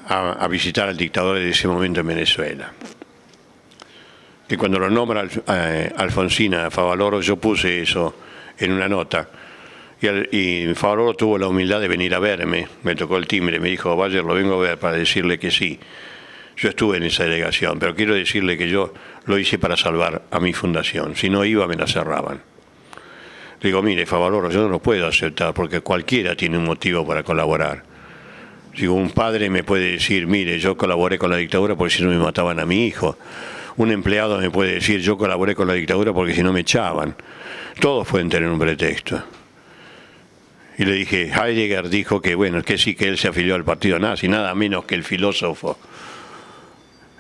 a visitar al dictador de ese momento en Venezuela. Que cuando lo nombra Alfonsín a Favaloro, yo puse eso en una nota, y Favaloro tuvo la humildad de venir a verme, me tocó el timbre, me dijo, Bayer, lo vengo a ver para decirle que sí. Yo estuve en esa delegación, pero quiero decirle que yo lo hice para salvar a mi fundación. Si no iba, me la cerraban. Le digo, mire, Favaloro, yo no lo puedo aceptar porque cualquiera tiene un motivo para colaborar. Digo, un padre me puede decir, mire, yo colaboré con la dictadura porque si no me mataban a mi hijo. un empleado me puede decir yo colaboré con la dictadura porque si no me echaban. Todos pueden tener un pretexto. Y le dije, Heidegger dijo que bueno, que sí, que él se afilió al partido nazi, nada menos que el filósofo,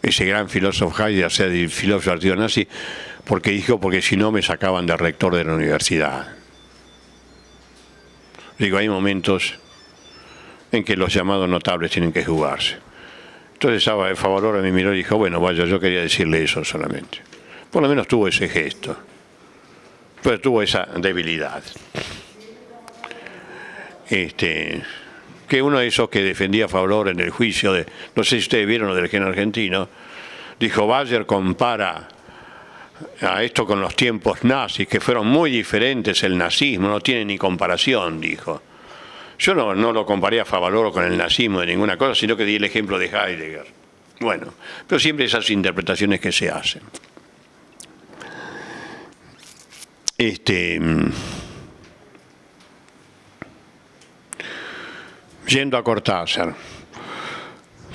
ese gran filósofo Heidegger, sea el filósofo del partido nazi, porque dijo, porque si no me sacaban de rector de la universidad. Digo, hay momentos en que los llamados notables tienen que jugarse. Entonces Favaloro me miró y dijo, bueno, vaya, yo quería decirle eso solamente. Por lo menos tuvo ese gesto, pero tuvo esa debilidad. Que uno de esos que defendía a Favaloro en el juicio de, no sé si ustedes vieron lo del gen argentino, dijo, Bayer compara a esto con los tiempos nazis, que fueron muy diferentes, el nazismo no tiene ni comparación, dijo. Yo no lo comparé a Favaloro con el nazismo de ninguna cosa, sino que di el ejemplo de Heidegger. Bueno, pero siempre esas interpretaciones que se hacen. Yendo a Cortázar.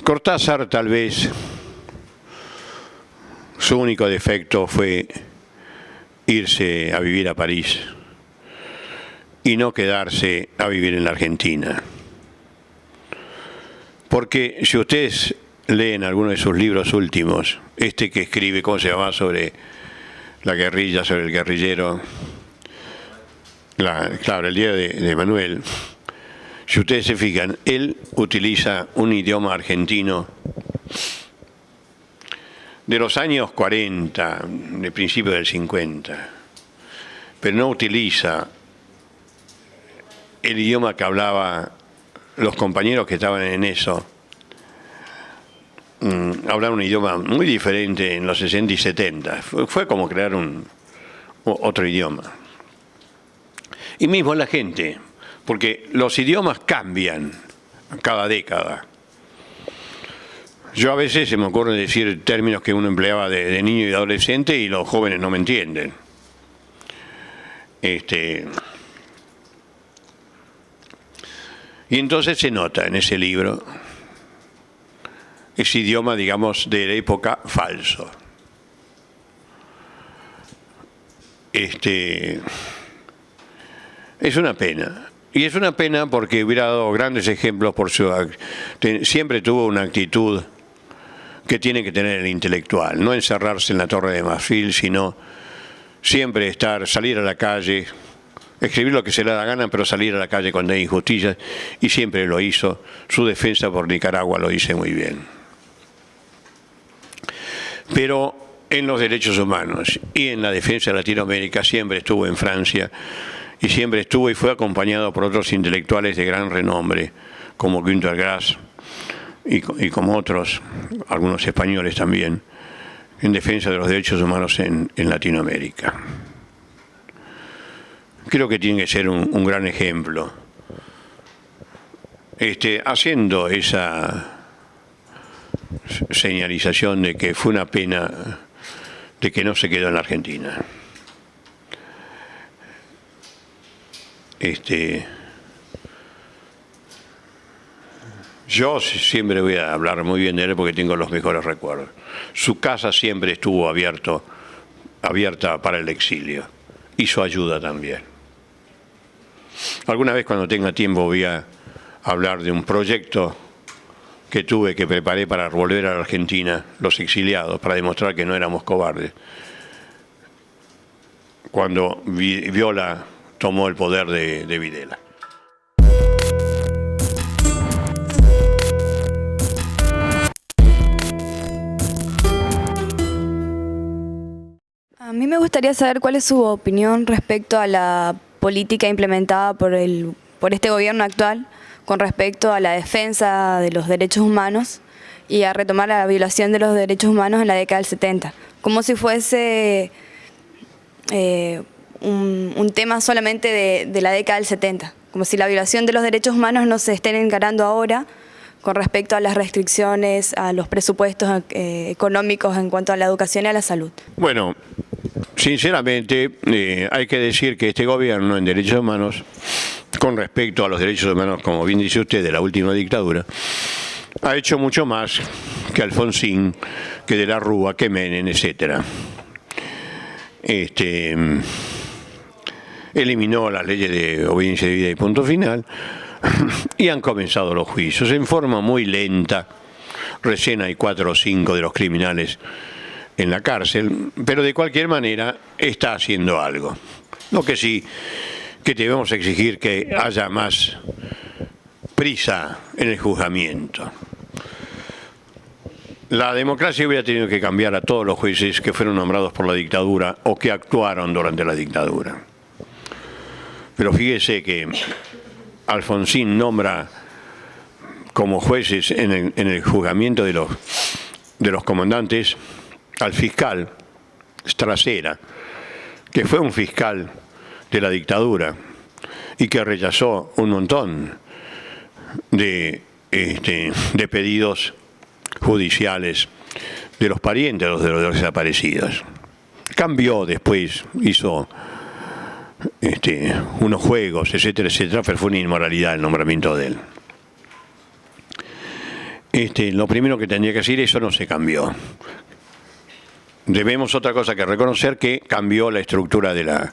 Cortázar tal vez su único defecto fue irse a vivir a París y no quedarse a vivir en la Argentina. Porque si ustedes leen alguno de sus libros últimos, que escribe, ¿cómo se llama?, sobre la guerrilla, sobre el guerrillero, claro, el día de Manuel, si ustedes se fijan, él utiliza un idioma argentino de los años 40, de principios del 50, pero no utiliza el idioma que hablaban los compañeros que estaban en eso. Hablaban un idioma muy diferente en los 60 y 70. Fue como crear otro idioma. Y mismo la gente, porque los idiomas cambian cada década. Yo a veces se me ocurre decir términos que uno empleaba de niño y de adolescente y los jóvenes no me entienden. Y entonces se nota en ese libro ese idioma, digamos, de la época falso. Es una pena. Y es una pena porque hubiera dado grandes ejemplos por siempre tuvo una actitud que tiene que tener el intelectual, no encerrarse en la Torre de Marfil, sino siempre salir a la calle, escribir lo que se le da gana, pero salir a la calle cuando hay injusticias, y siempre lo hizo. Su defensa por Nicaragua lo dice muy bien. Pero en los derechos humanos y en la defensa de Latinoamérica siempre estuvo en Francia, y siempre estuvo y fue acompañado por otros intelectuales de gran renombre, como Günter Grass y como otros, algunos españoles también, en defensa de los derechos humanos en Latinoamérica. Creo que tiene que ser un gran ejemplo, haciendo esa señalización de que fue una pena de que no se quedó en la Argentina. Yo siempre voy a hablar muy bien de él porque tengo los mejores recuerdos. Su casa siempre estuvo abierta para el exilio y su ayuda también. Alguna vez cuando tenga tiempo voy a hablar de un proyecto que preparé para volver a la Argentina, los exiliados, para demostrar que no éramos cobardes. Cuando Viola tomó el poder de Videla. A mí me gustaría saber cuál es su opinión respecto a la política implementada por este gobierno actual con respecto a la defensa de los derechos humanos y a retomar la violación de los derechos humanos en la década del 70, como si fuese un tema solamente de la década del 70, como si la violación de los derechos humanos no se estén encarando ahora con respecto a las restricciones, a los presupuestos económicos en cuanto a la educación y a la salud. Bueno, sinceramente hay que decir que este gobierno en derechos humanos, con respecto a los derechos humanos, como bien dice usted, de la última dictadura, ha hecho mucho más que Alfonsín, que de la Rúa, que Menem, etc. Eliminó las leyes de obediencia debida y punto final, y han comenzado los juicios en forma muy lenta. Recién hay 4 o 5 de los criminales en la cárcel, pero de cualquier manera está haciendo algo. Lo que sí que debemos exigir que haya más prisa en el juzgamiento. La democracia hubiera tenido que cambiar a todos los jueces que fueron nombrados por la dictadura o que actuaron durante la dictadura. Pero fíjese que Alfonsín nombra como jueces en el juzgamiento de los comandantes al fiscal Stracera, que fue un fiscal de la dictadura y que rechazó un montón de pedidos judiciales de los parientes de los desaparecidos. Cambió después, hizo unos juegos, etcétera, etcétera, pero fue una inmoralidad el nombramiento de él. Lo primero que tendría que decir, eso no se cambió. Debemos otra cosa que reconocer, que cambió la estructura de la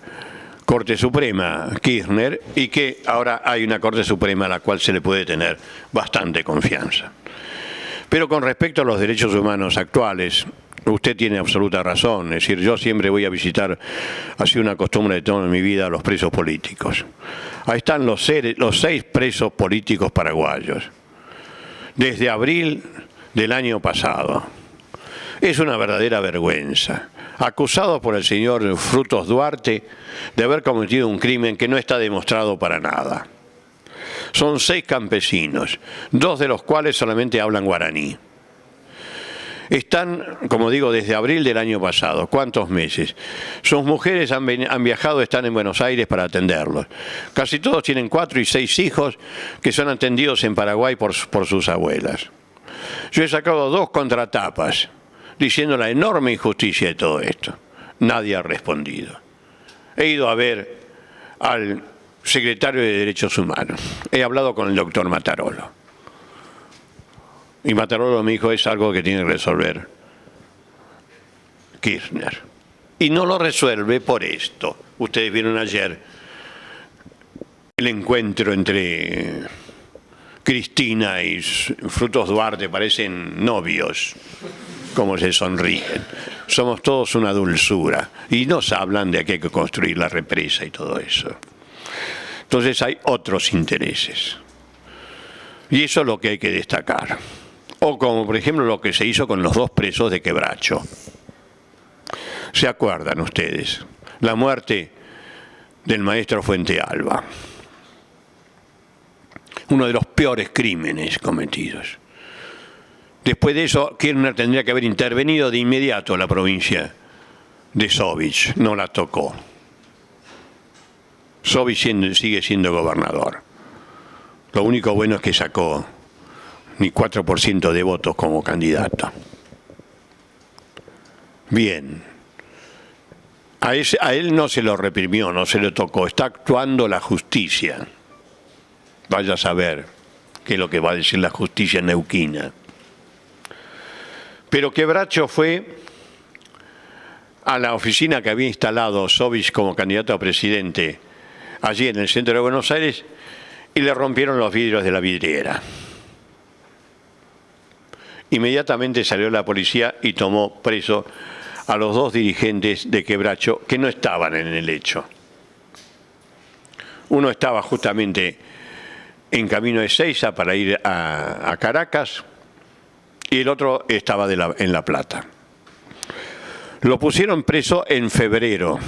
Corte Suprema Kirchner y que ahora hay una Corte Suprema a la cual se le puede tener bastante confianza. Pero con respecto a los derechos humanos actuales, usted tiene absoluta razón. Es decir, yo siempre voy a visitar, ha sido una costumbre de toda mi vida, a los presos políticos. Ahí están los 6 presos políticos paraguayos, desde abril del año pasado. Es una verdadera vergüenza. Acusados por el señor Frutos Duarte de haber cometido un crimen que no está demostrado para nada. Son 6 campesinos, 2 de los cuales solamente hablan guaraní. Están, como digo, desde abril del año pasado. ¿Cuántos meses? Sus mujeres han viajado, están en Buenos Aires para atenderlos. Casi todos tienen 4 y 6 hijos que son atendidos en Paraguay por sus abuelas. Yo he sacado 2 contratapas diciendo la enorme injusticia de todo esto. Nadie ha respondido. He ido a ver al secretario de Derechos Humanos. He hablado con el doctor Matarolo. Y Matarolo me dijo, es algo que tiene que resolver Kirchner. Y no lo resuelve por esto. Ustedes vieron ayer el encuentro entre Cristina y Frutos Duarte, parecen novios, como se sonríen. Somos todos una dulzura. Y nos hablan de que hay que construir la represa y todo eso. Entonces hay otros intereses. Y eso es lo que hay que destacar. O como por ejemplo lo que se hizo con los 2 presos de Quebracho. ¿Se acuerdan ustedes? La muerte del maestro Fuentealba. Uno de los peores crímenes cometidos. Después de eso, Kirchner tendría que haber intervenido de inmediato en la provincia de Sovich. No la tocó. Sovich sigue siendo gobernador. Lo único bueno es que sacó ni 4% de votos como candidato. Bien. A él no se lo reprimió, no se lo tocó. Está actuando la justicia. Vaya a saber qué es lo que va a decir la justicia neuquina. Pero Quebracho fue a la oficina que había instalado Sovich como candidato a presidente allí en el centro de Buenos Aires y le rompieron los vidrios de la vidriera. Inmediatamente salió la policía y tomó preso a los 2 dirigentes de Quebracho que no estaban en el hecho. Uno estaba justamente en camino de Ezeiza para ir a Caracas y el otro estaba en La Plata. Lo pusieron preso en febrero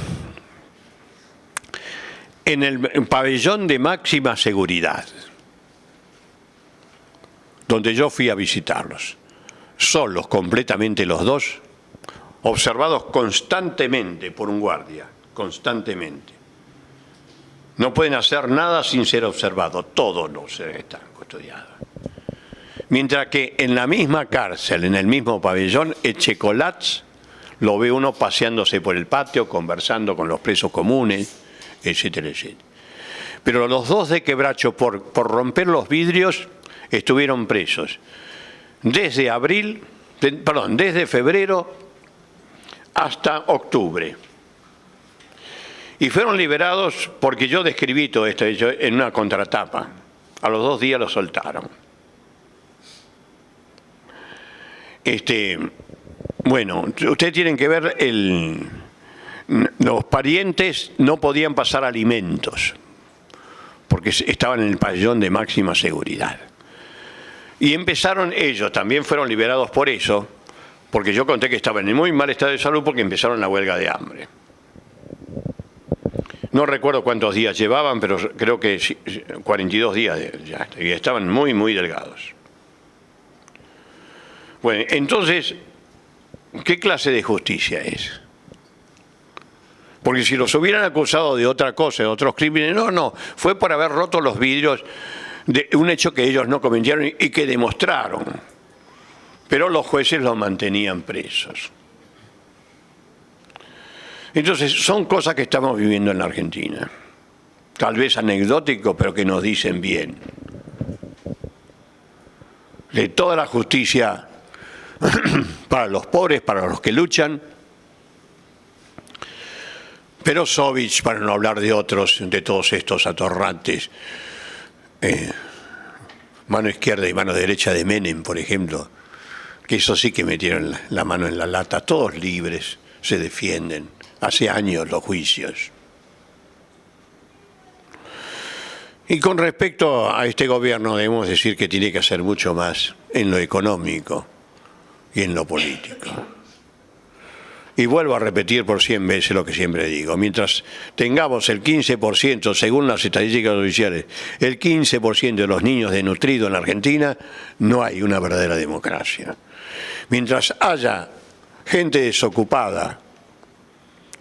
en el pabellón de máxima seguridad, donde yo fui a visitarlos, solos completamente los 2, observados constantemente por un guardia, constantemente. No pueden hacer nada sin ser observados, todos los están custodiados. Mientras que en la misma cárcel, en el mismo pabellón, Echecolats, lo ve uno paseándose por el patio, conversando con los presos comunes, etcétera, etcétera. Pero los 2 de Quebracho, por romper los vidrios, estuvieron presos desde abril desde febrero hasta octubre. Y fueron liberados porque yo describí todo esto en una contratapa. A los 2 días lo soltaron. Bueno, ustedes tienen que ver, los parientes no podían pasar alimentos porque estaban en el pabellón de máxima seguridad. Y empezaron ellos, también fueron liberados por eso, porque yo conté que estaban en muy mal estado de salud porque empezaron la huelga de hambre. No recuerdo cuántos días llevaban, pero creo que 42 días ya, y estaban muy, muy delgados. Bueno, entonces, ¿qué clase de justicia es? Porque si los hubieran acusado de otra cosa, de otros crímenes, no, fue por haber roto los vidrios de un hecho que ellos no cometieron y que demostraron. Pero los jueces los mantenían presos. Entonces, son cosas que estamos viviendo en la Argentina. Tal vez anecdótico, pero que nos dicen bien. De toda la justicia para los pobres, para los que luchan. Pero Sovich, para no hablar de otros, de todos estos atorrantes, mano izquierda y mano derecha de Menem, por ejemplo, que eso sí que metieron la mano en la lata, todos libres, se defienden. Hace años los juicios. Y con respecto a este gobierno debemos decir que tiene que hacer mucho más en lo económico y en lo político. Y vuelvo a repetir por 100 veces lo que siempre digo. Mientras tengamos el 15%, según las estadísticas oficiales, el 15% de los niños desnutridos en la Argentina, no hay una verdadera democracia. Mientras haya gente desocupada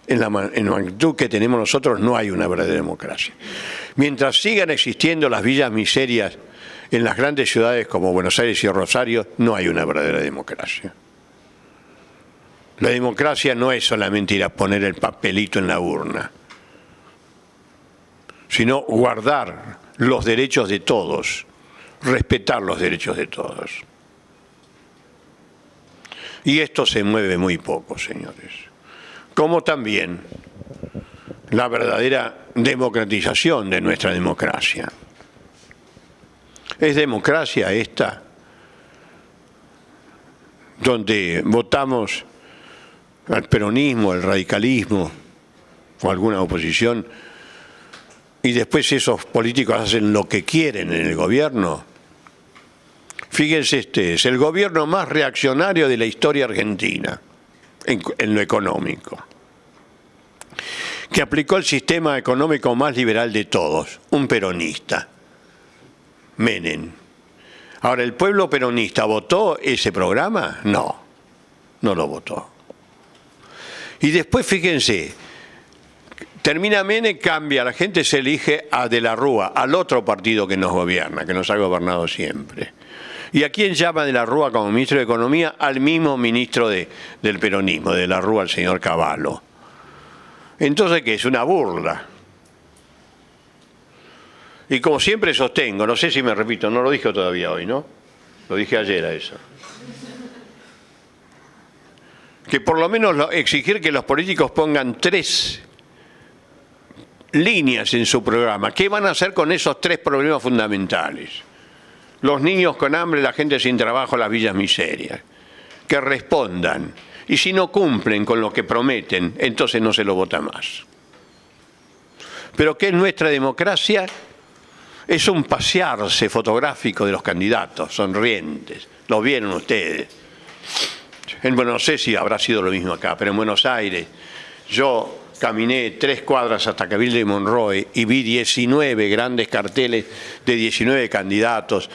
en la magnitud que tenemos nosotros, no hay una verdadera democracia. Mientras sigan existiendo las villas miserias en las grandes ciudades como Buenos Aires y Rosario, no hay una verdadera democracia. La democracia no es solamente ir a poner el papelito en la urna, sino guardar los derechos de todos, respetar los derechos de todos. Y esto se mueve muy poco, señores. Como también la verdadera democratización de nuestra democracia. ¿Es democracia esta? Donde votamos al peronismo, al radicalismo o alguna oposición y después esos políticos hacen lo que quieren en el gobierno. Fíjense, este es el gobierno más reaccionario de la historia argentina en lo económico, que aplicó el sistema económico más liberal de todos, un peronista, Menem. Ahora, ¿el pueblo peronista votó ese programa? No, no lo votó. Y después, fíjense, termina Menem, cambia, la gente se elige a De la Rúa, al otro partido que nos gobierna, que nos ha gobernado siempre. ¿Y a quién llama De la Rúa como ministro de Economía? Al mismo ministro del peronismo, De la Rúa, al señor Cavallo. Entonces, ¿qué es? Una burla. Y como siempre sostengo, no sé si me repito, no lo dije todavía hoy, ¿no? Lo dije ayer a eso. Que por lo menos exigir que los políticos pongan 3 líneas en su programa. ¿Qué van a hacer con esos 3 problemas fundamentales? Los niños con hambre, la gente sin trabajo, las villas miserias. Que respondan. Y si no cumplen con lo que prometen, entonces no se lo vota más. Pero ¿qué es nuestra democracia? Es un pasearse fotográfico de los candidatos, sonrientes. Lo vieron ustedes. Bueno, no sé si habrá sido lo mismo acá, pero en Buenos Aires yo caminé 3 cuadras hasta Cabildo y Monroe y vi 19 grandes carteles de 19 candidatos,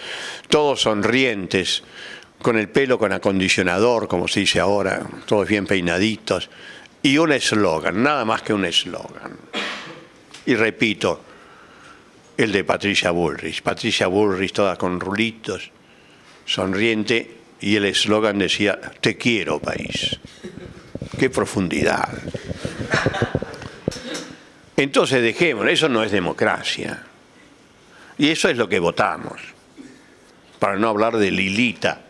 todos sonrientes, con el pelo con acondicionador, como se dice ahora, todos bien peinaditos, y un eslogan, nada más que un eslogan. Y repito, el de Patricia Bullrich toda con rulitos, sonriente, y el eslogan decía, te quiero, país. ¡Qué profundidad! Entonces dejémoslo, eso no es democracia. Y eso es lo que votamos. Para no hablar de Lilita,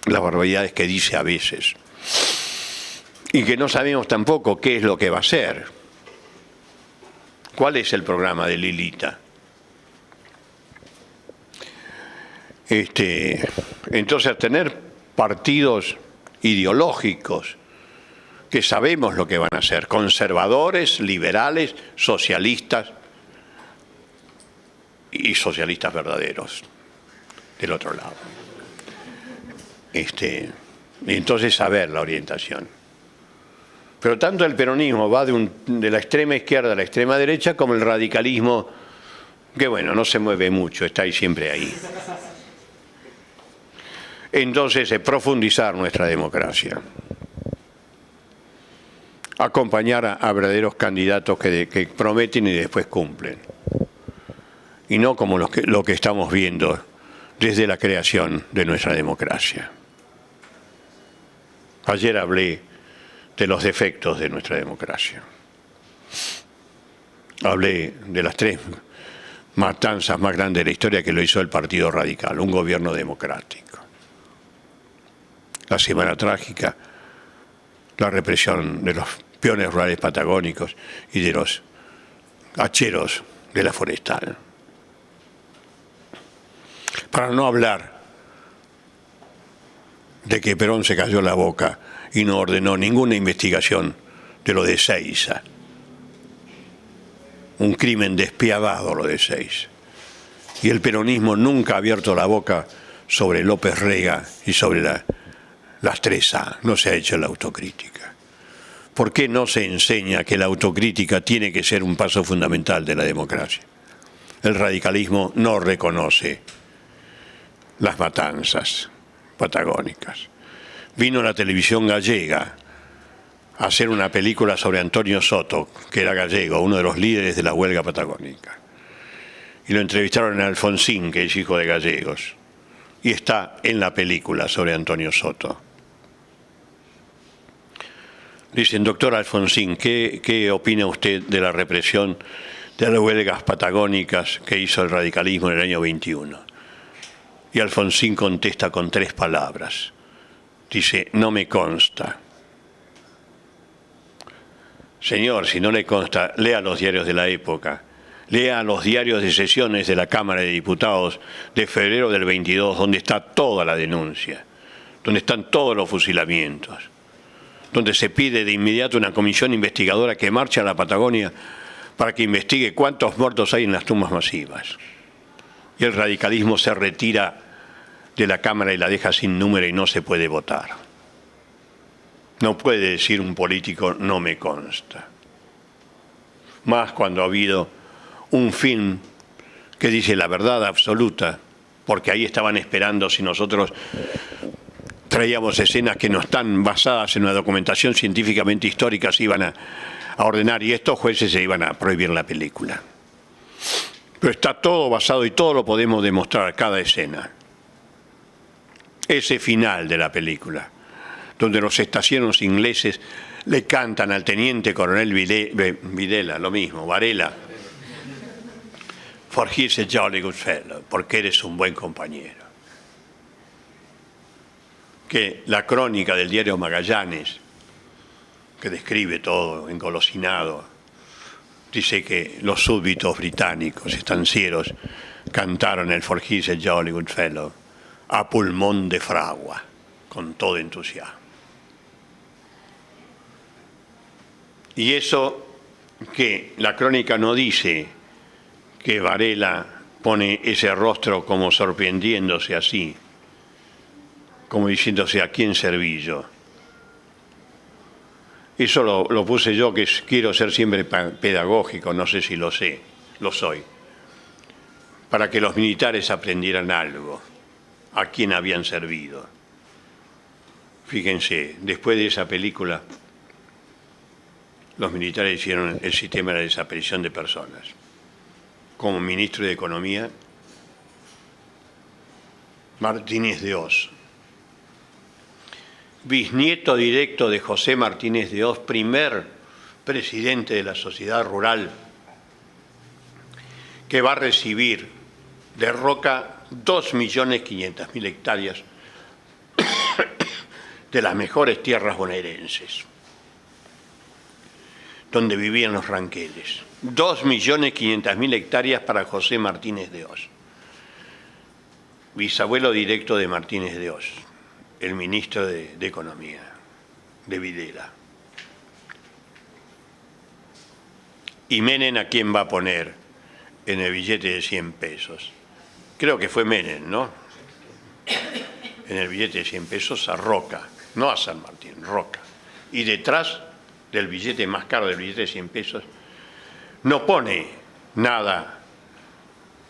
las barbaridades que dice a veces. Y que no sabemos tampoco qué es lo que va a hacer. ¿Cuál es el programa de Lilita? Entonces, tener partidos ideológicos que sabemos lo que van a hacer, conservadores, liberales, socialistas y socialistas verdaderos del otro lado. Entonces saber la orientación. Pero tanto el peronismo va de la extrema izquierda a la extrema derecha, como el radicalismo, que bueno, no se mueve mucho, está ahí siempre ahí. Entonces, profundizar nuestra democracia. Acompañar a verdaderos candidatos que prometen y después cumplen. Y no como lo que estamos viendo desde la creación de nuestra democracia. Ayer hablé de los defectos de nuestra democracia. Hablé de las 3 matanzas más grandes de la historia que lo hizo el Partido Radical, un gobierno democrático. La Semana Trágica, la represión de los peones rurales patagónicos y de los hacheros de la forestal. Para no hablar de que Perón se cayó la boca y no ordenó ninguna investigación de lo de Ezeiza. Un crimen despiadado lo de Ezeiza. Y el peronismo nunca ha abierto la boca sobre López Rega y sobre las 3A, no se ha hecho la autocrítica. ¿Por qué no se enseña que la autocrítica tiene que ser un paso fundamental de la democracia? El radicalismo no reconoce las matanzas patagónicas. Vino la televisión gallega a hacer una película sobre Antonio Soto, que era gallego, uno de los líderes de la huelga patagónica. Y lo entrevistaron a Alfonsín, que es hijo de gallegos, y está en la película sobre Antonio Soto. Dicen, doctor Alfonsín, ¿qué opina usted de la represión de las huelgas patagónicas que hizo el radicalismo en el año 21? Y Alfonsín contesta con 3 palabras. Dice, no me consta. Señor, si no le consta, lea los diarios de la época. Lea los diarios de sesiones de la Cámara de Diputados de febrero del 22, donde está toda la denuncia, donde están todos los fusilamientos, donde se pide de inmediato una comisión investigadora que marche a la Patagonia para que investigue cuántos muertos hay en las tumbas masivas. Y el radicalismo se retira de la Cámara y la deja sin número y no se puede votar. No puede decir un político, no me consta. Más cuando ha habido un film que dice la verdad absoluta, porque ahí estaban esperando si nosotros traíamos escenas que no están basadas en una documentación científicamente histórica, se iban a ordenar y estos jueces se iban a prohibir la película. Pero está todo basado y todo lo podemos demostrar, cada escena. Ese final de la película, donde los estacionos ingleses le cantan al teniente coronel Videla, lo mismo, Varela, for he's a jolly good fellow, porque eres un buen compañero. Que la crónica del diario Magallanes, que describe todo engolosinado, dice que los súbditos británicos, estancieros, cantaron el For He's a Jolly Good Fellow a pulmón de fragua, con todo entusiasmo. Y eso que la crónica no dice que Varela pone ese rostro como sorprendiéndose así, como diciéndose ¿a quién serví yo? Eso lo puse yo, que quiero ser siempre pedagógico, no sé si lo soy, para que los militares aprendieran algo, a quién habían servido. Fíjense, después de esa película, los militares hicieron el sistema de desaparición de personas. Como ministro de Economía, Martínez de Oz, bisnieto directo de José Martínez de Oz, primer presidente de la Sociedad Rural, que va a recibir de Roca 2.500.000 hectáreas de las mejores tierras bonaerenses, donde vivían los ranqueles. 2.500.000 hectáreas para José Martínez de Hoz, bisabuelo directo de Martínez de Hoz, el ministro de Economía, de Videla. ¿Y Menem a quién va a poner en el billete de 100 pesos? Creo que fue Menem, ¿no? En el billete de 100 pesos a Roca, no a San Martín, Roca. Y detrás del billete más caro, del billete de 100 pesos, no pone nada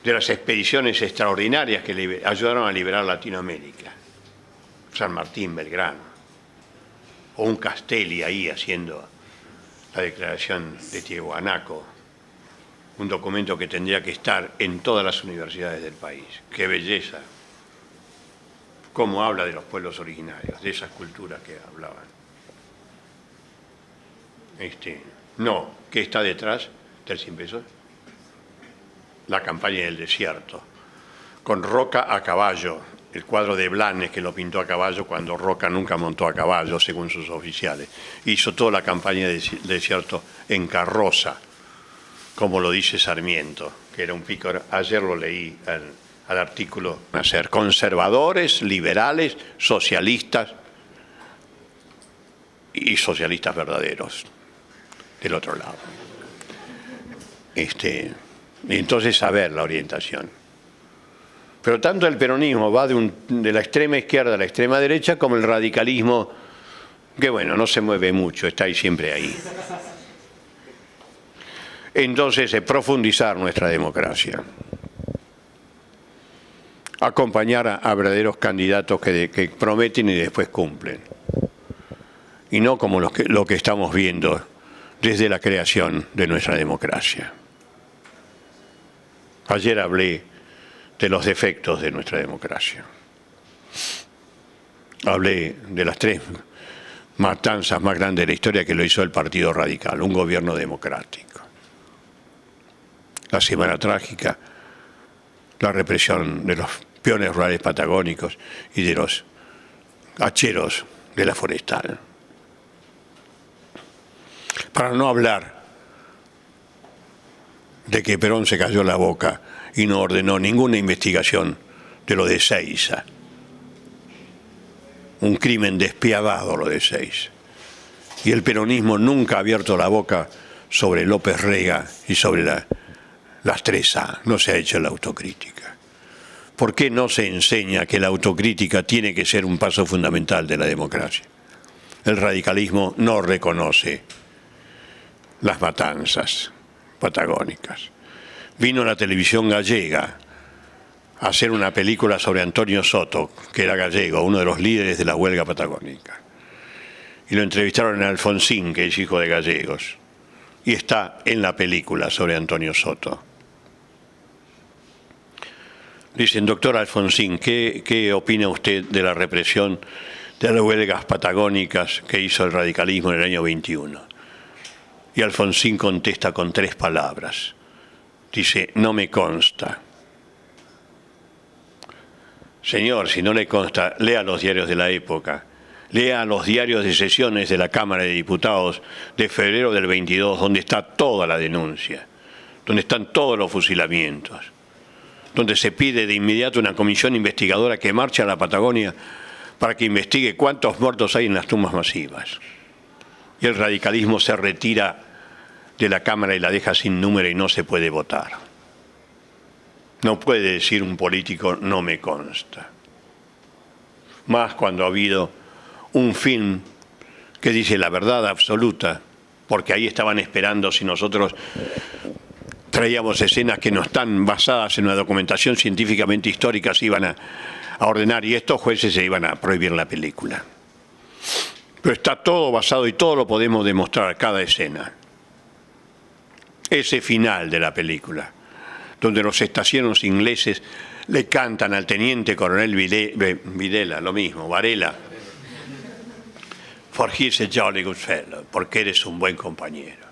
de las expediciones extraordinarias que ayudaron a liberar Latinoamérica. San Martín, Belgrano, o un Castelli ahí haciendo la declaración de Tiahuanaco, un documento que tendría que estar en todas las universidades del país. ¡Qué belleza! Cómo habla de los pueblos originarios, de esas culturas que hablaban. No, ¿qué está detrás del 100 pesos? La campaña del desierto, con Roca a caballo, el cuadro de Blanes que lo pintó a caballo cuando Roca nunca montó a caballo, según sus oficiales. Hizo toda la campaña del desierto en carroza, como lo dice Sarmiento, que era un pícaro. Ayer lo leí al artículo. A ser conservadores, liberales, socialistas y socialistas verdaderos, del otro lado. Entonces, saber la orientación. Pero tanto el peronismo va de la extrema izquierda a la extrema derecha, como el radicalismo, que bueno, no se mueve mucho, está ahí siempre ahí. Entonces, profundizar nuestra democracia. Acompañar a verdaderos candidatos que prometen y después cumplen. Y no como lo que estamos viendo desde la creación de nuestra democracia. Ayer hablé de los defectos de nuestra democracia. Hablé de las 3 matanzas más grandes de la historia que lo hizo el Partido Radical, un gobierno democrático. La Semana Trágica, la represión de los peones rurales patagónicos y de los hacheros de la forestal. Para no hablar de que Perón se cayó la boca y no ordenó ninguna investigación de lo de Seiza. Un crimen despiadado lo de Seiza. Y el peronismo nunca ha abierto la boca sobre López Rega y sobre las 3A. No se ha hecho la autocrítica. ¿Por qué no se enseña que la autocrítica tiene que ser un paso fundamental de la democracia? El radicalismo no reconoce las matanzas patagónicas. Vino la televisión gallega a hacer una película sobre Antonio Soto, que era gallego, uno de los líderes de la huelga patagónica. Y lo entrevistaron en Alfonsín, que es hijo de gallegos, y está en la película sobre Antonio Soto. Dicen, doctor Alfonsín, ¿qué opina usted de la represión de las huelgas patagónicas que hizo el radicalismo en el año 21? Y Alfonsín contesta con 3 palabras. Dice, no me consta. Señor, si no le consta, lea los diarios de la época. Lea los diarios de sesiones de la Cámara de Diputados de febrero del 22, donde está toda la denuncia, donde están todos los fusilamientos, donde se pide de inmediato una comisión investigadora que marche a la Patagonia para que investigue cuántos muertos hay en las tumbas masivas. Y el radicalismo se retira de la Cámara y la deja sin número y no se puede votar. No puede decir un político, no me consta. Más cuando ha habido un film que dice la verdad absoluta, porque ahí estaban esperando si nosotros traíamos escenas que no están basadas en una documentación científicamente histórica, se iban a ordenar y estos jueces se iban a prohibir la película. Pero está todo basado y todo lo podemos demostrar, cada escena. Ese final de la película, donde los estacionos ingleses le cantan al teniente coronel Videla, lo mismo, Varela, for he's a jolly good fellow, porque eres un buen compañero.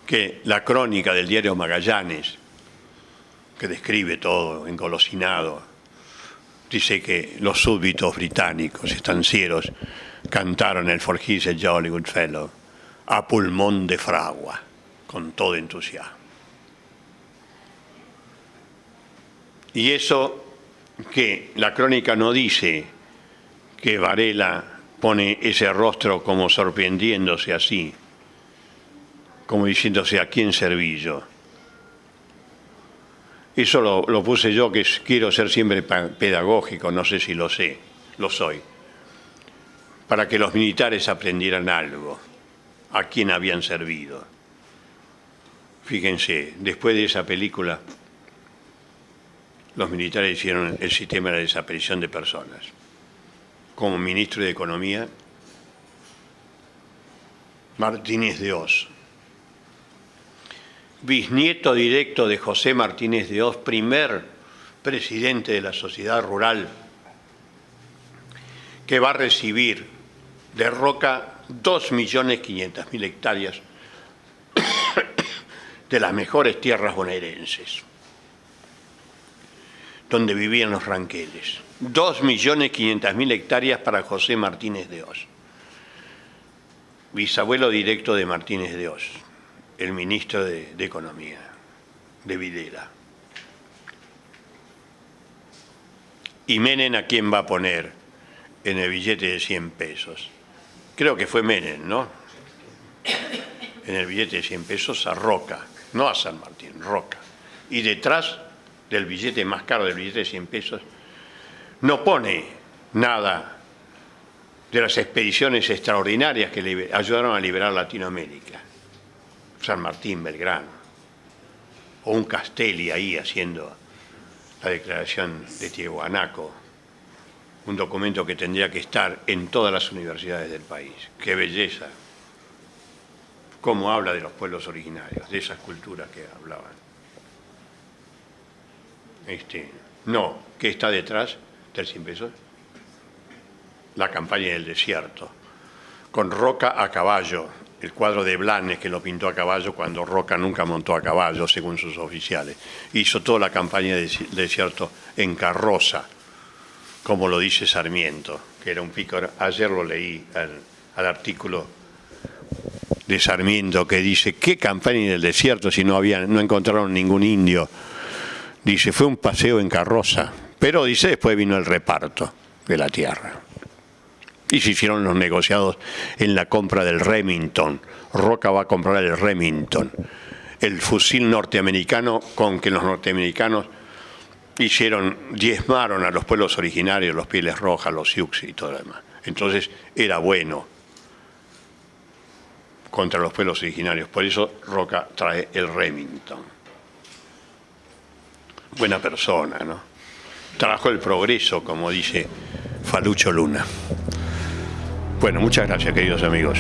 Que la crónica del diario Magallanes, que describe todo engolosinado, dice que los súbditos británicos, estancieros, cantaron el For He's a Jolly Good Fellow a pulmón de fragua, con todo entusiasmo. Y eso que la crónica no dice que Varela pone ese rostro como sorprendiéndose así, como diciéndose ¿a quién serví yo? Eso lo puse yo, que quiero ser siempre pedagógico, no sé si lo soy, para que los militares aprendieran algo, a quién habían servido. Fíjense, después de esa película, los militares hicieron el sistema de la desaparición de personas. Como ministro de Economía, Martínez de Oz, bisnieto directo de José Martínez de Oz, primer presidente de la Sociedad Rural, que va a recibir de Roca 2.500.000 hectáreas de las mejores tierras bonaerenses, donde vivían los ranqueles. 2.500.000 hectáreas para José Martínez de Oz, bisabuelo directo de Martínez de Oz, el ministro de Economía, de Videla. ¿Y Menem a quién va a poner en el billete de 100 pesos? Creo que fue Menem, ¿no? En el billete de 100 pesos a Roca, no a San Martín, Roca. Y detrás del billete más caro, del billete de 100 pesos, no pone nada de las expediciones extraordinarias que ayudaron a liberar Latinoamérica. San Martín, Belgrano, o un Castelli ahí haciendo la declaración de Tiahuanaco, un documento que tendría que estar en todas las universidades del país. ¡Qué belleza! Cómo habla de los pueblos originarios, de esas culturas que hablaban. No, ¿qué está detrás del 100 pesos? La campaña del desierto, con Roca a caballo, el cuadro de Blanes que lo pintó a caballo cuando Roca nunca montó a caballo, según sus oficiales. Hizo toda la campaña del desierto en carroza, como lo dice Sarmiento, que era un pícaro. Ayer lo leí al artículo de Sarmiento que dice, ¿qué campaña del desierto si no encontraron ningún indio? Dice, fue un paseo en carroza, pero dice, después vino el reparto de la tierra. Y se hicieron los negociados en la compra del Remington. Roca va a comprar el Remington, el fusil norteamericano con que los norteamericanos diezmaron a los pueblos originarios, los Pieles Rojas, los Sioux y todo lo demás. Entonces era bueno contra los pueblos originarios. Por eso Roca trae el Remington. Buena persona, ¿no? Trajo el progreso, como dice Falucho Luna. Bueno, muchas gracias, queridos amigos.